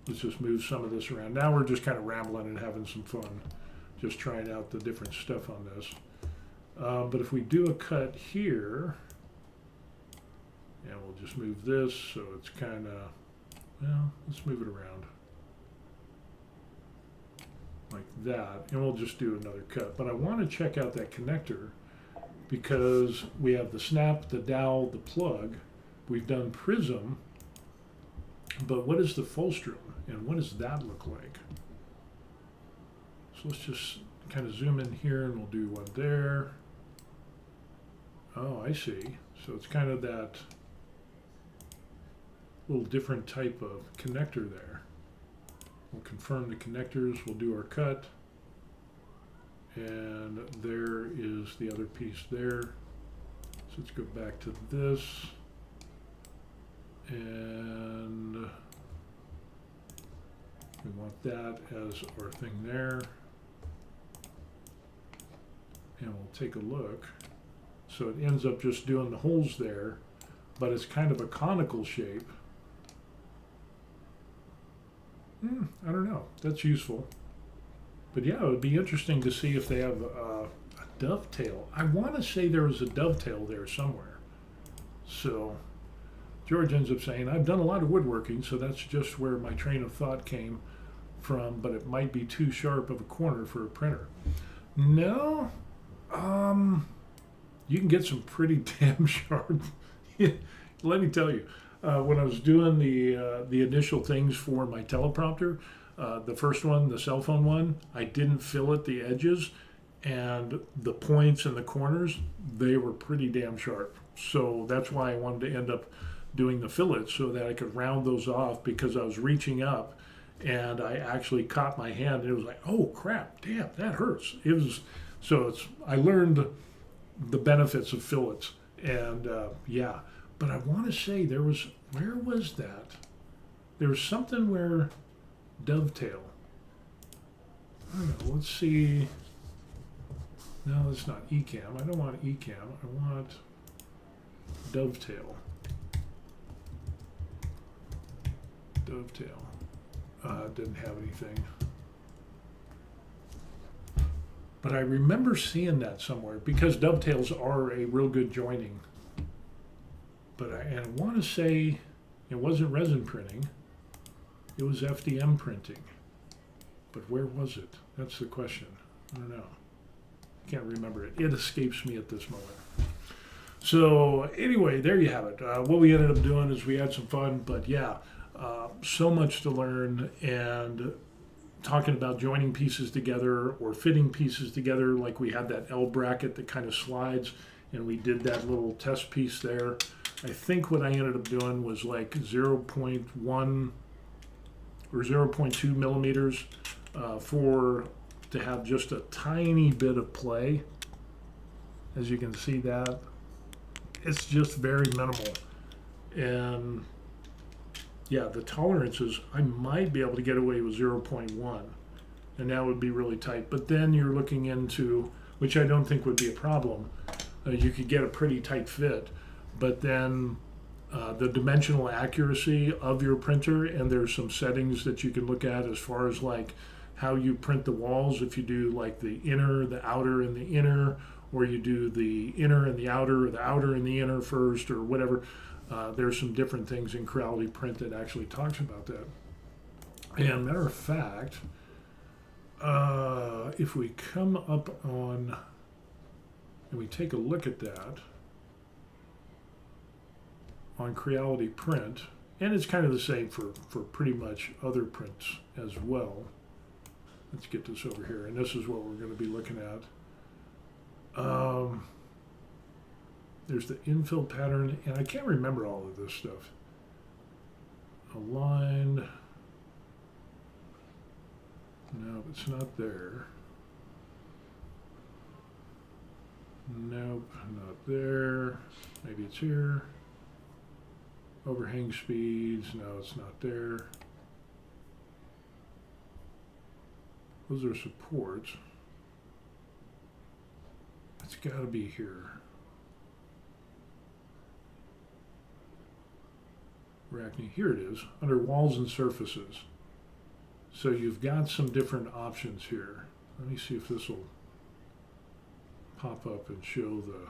Let's just move some of this around. Now we're just kind of rambling and having some fun, just trying out the different stuff on this. But if we do a cut here, and we'll just move this so it's kind of, well, let's move it around like that, and we'll just do another cut. But I want to check out that connector, because we have the snap, the dowel, the plug. We've done prism, but what is the fulstrum, and what does that look like? So let's just kind of zoom in here, and we'll do one there. Oh, I see. So it's kind of that little different type of connector there. We'll confirm the connectors, we'll do our cut, And there is the other piece there. So let's go back to this. And we want that as our thing there. And we'll take a look. So it ends up just doing the holes there, but it's kind of a conical shape. I don't know. That's useful. But yeah, it would be interesting to see if they have a dovetail. I want to say there was a dovetail there somewhere. So George ends up saying, I've done a lot of woodworking, so that's just where my train of thought came from, but it might be too sharp of a corner for a printer. No, you can get some pretty damn sharp. Let me tell you, when I was doing the initial things for my teleprompter, the first one, the cell phone one, I didn't fillet the edges, and the points and the corners, they were pretty damn sharp. So that's why I wanted to end up doing the fillets so that I could round those off, because I was reaching up and I actually caught my hand and it was like, oh crap, damn, that hurts. It was, so it's, I learned the benefits of fillets, and yeah, but I want to say there was, where was that? There was something where dovetail. I don't know, let's see. No, it's not eCam. I don't want eCam. I want dovetail. Dovetail. Didn't have anything. But I remember seeing that somewhere, because dovetails are a real good joining. But I want to say it wasn't resin printing. It was FDM printing. But where was it? That's the question. I don't know. I can't remember it. It escapes me at this moment. So anyway, there you have it. What we ended up doing is we had some fun, but yeah, so much to learn, and talking about joining pieces together or fitting pieces together. Like we had that L bracket that kind of slides, and we did that little test piece there. I think what I ended up doing was like 0.1 or 0.2 millimeters to have just a tiny bit of play. As you can see, that it's just very minimal. And yeah, the tolerances, I might be able to get away with 0.1, and that would be really tight. But then you're looking into, which I don't think would be a problem, you could get a pretty tight fit, but then the dimensional accuracy of your printer, and there's some settings that you can look at as far as like how you print the walls, if you do like the inner, the outer, and the inner, or you do the inner and the outer, or the outer and the inner first, or whatever. There's some different things in Creality Print that actually talks about that. And matter of fact, if we come up on and we take a look at that on Creality Print, and it's kind of the same for pretty much other prints as well. Let's get this over here, and this is what we're going to be looking at. There's the infill pattern, and I can't remember all of this stuff. Aligned. No, it's not there. Nope, not there. Maybe it's here. Overhang speeds. No, it's not there. Those are supports. It's got to be here. Arachne, here it is, under walls and surfaces. So you've got some different options here. Let me see if this will pop up and show the,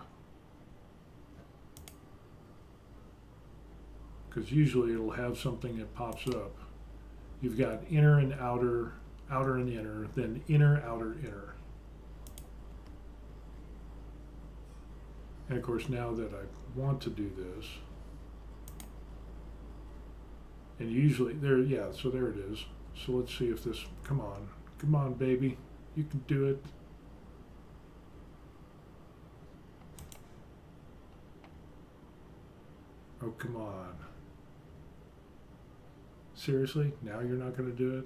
because usually it'll have something that pops up. You've got inner and outer, outer and inner, then inner, outer, inner. And of course, now that I want to do this, and usually there, yeah, so there it is. So let's see if this, come on, baby, you can do it. Oh, come on. Seriously? Now you're not going to do it?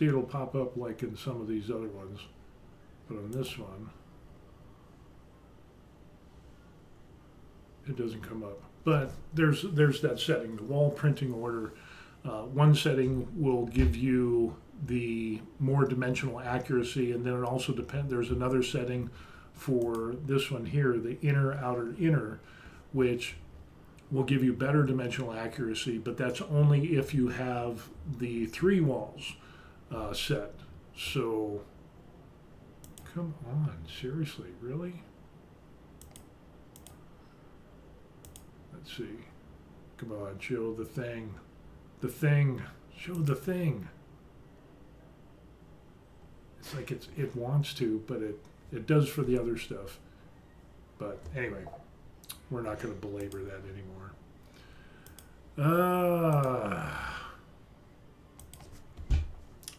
See, it'll pop up like in some of these other ones, but on this one, it doesn't come up. But there's that setting, the wall printing order. One setting will give you the more dimensional accuracy, and then it also depends. There's another setting for this one here, the inner, outer, inner, which will give you better dimensional accuracy, but that's only if you have the 3 walls set. So, come on, seriously, really? Let's see. Come on, show the thing. The thing. Show the thing. It's like it wants to, but it does for the other stuff. But anyway, we're not going to belabor that anymore.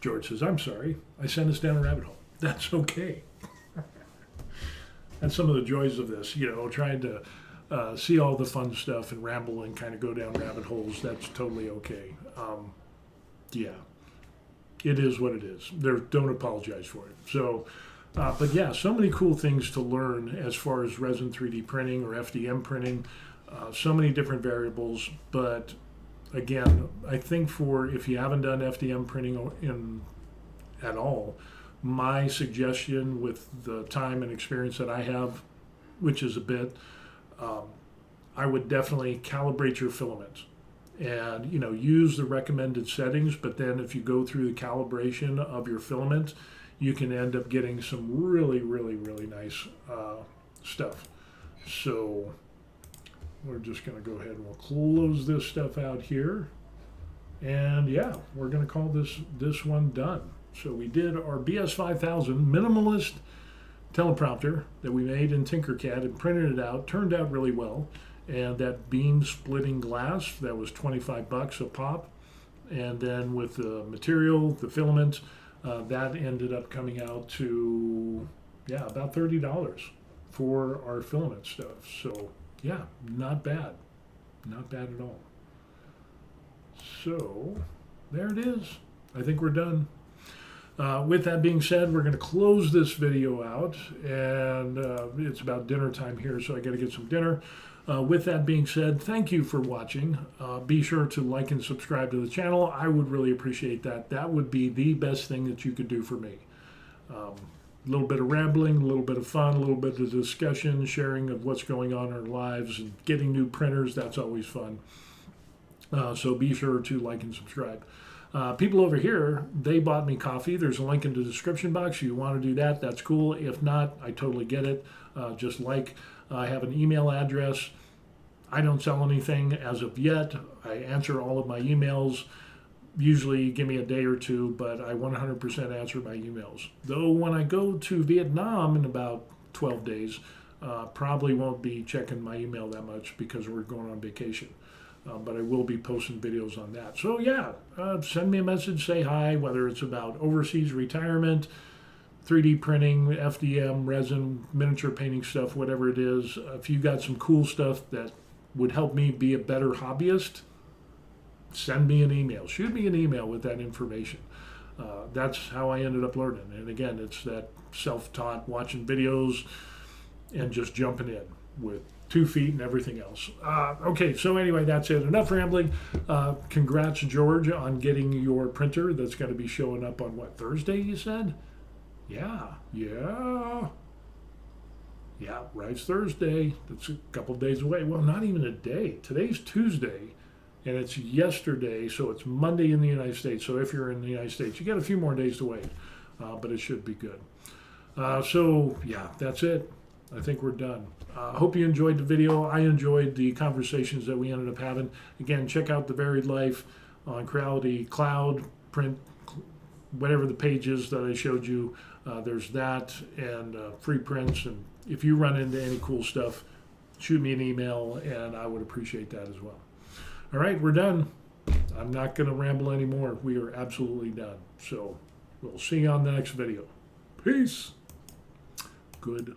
George says, I'm sorry. I sent us down a rabbit hole. That's okay. That's some of the joys of this, trying to see all the fun stuff and ramble and kind of go down rabbit holes. That's totally okay. Yeah, it is what it is. Don't apologize for it. So, but yeah, so many cool things to learn as far as resin 3D printing or FDM printing. So many different variables. But again, I think if you haven't done FDM printing at all, my suggestion with the time and experience that I have, which is a bit, I would definitely calibrate your filament and use the recommended settings, but then if you go through the calibration of your filament, you can end up getting some really, really, really nice stuff. So we're just going to go ahead and we'll close this stuff out here, and yeah, we're going to call this one done. So we did our BS5000 minimalist teleprompter that we made in Tinkercad and printed it out. Turned out really well. And that beam splitting glass, that was $25 a pop. And then with the material, the filament, that ended up coming out to, about $30 for our filament stuff. So yeah, not bad. Not bad at all. So there it is. I think we're done. With that being said, we're going to close this video out, and it's about dinner time here, so I got to get some dinner. With that being said, thank you for watching. Be sure to like and subscribe to the channel. I would really appreciate that. That would be the best thing that you could do for me. A little bit of rambling, a little bit of fun, a little bit of discussion, sharing of what's going on in our lives, and getting new printers. That's always fun. So be sure to like and subscribe. People over here, they bought me coffee. There's a link in the description box. If you want to do that, that's cool. If not, I totally get it. I have an email address. I don't sell anything as of yet. I answer all of my emails. Usually give me a day or two, but I 100% answer my emails. Though when I go to Vietnam in about 12 days, probably won't be checking my email that much because we're going on vacation. But I will be posting videos on that. So yeah, send me a message, say hi, whether it's about overseas retirement, 3D printing, FDM, resin, miniature painting stuff, whatever it is. If you got some cool stuff that would help me be a better hobbyist, send me an email. Shoot me an email with that information. That's how I ended up learning. And again, it's that self-taught, watching videos and just jumping in with 2 feet and everything else. Okay, so anyway, that's it. Enough rambling. Congrats, George, on getting your printer that's going to be showing up on, what, Thursday, you said? Yeah, right, it's Thursday. That's a couple days away. Well, not even a day. Today's Tuesday, and it's yesterday, so it's Monday in the United States. So if you're in the United States, you got a few more days to wait, but it should be good. So, yeah, that's it. I think we're done. Hope you enjoyed the video. I enjoyed the conversations that we ended up having. Again, check out The Varied Life on Creality Cloud, print, whatever the page is that I showed you. There's that and free prints. And if you run into any cool stuff, shoot me an email, and I would appreciate that as well. All right, we're done. I'm not going to ramble anymore. We are absolutely done. So we'll see you on the next video. Peace. Good.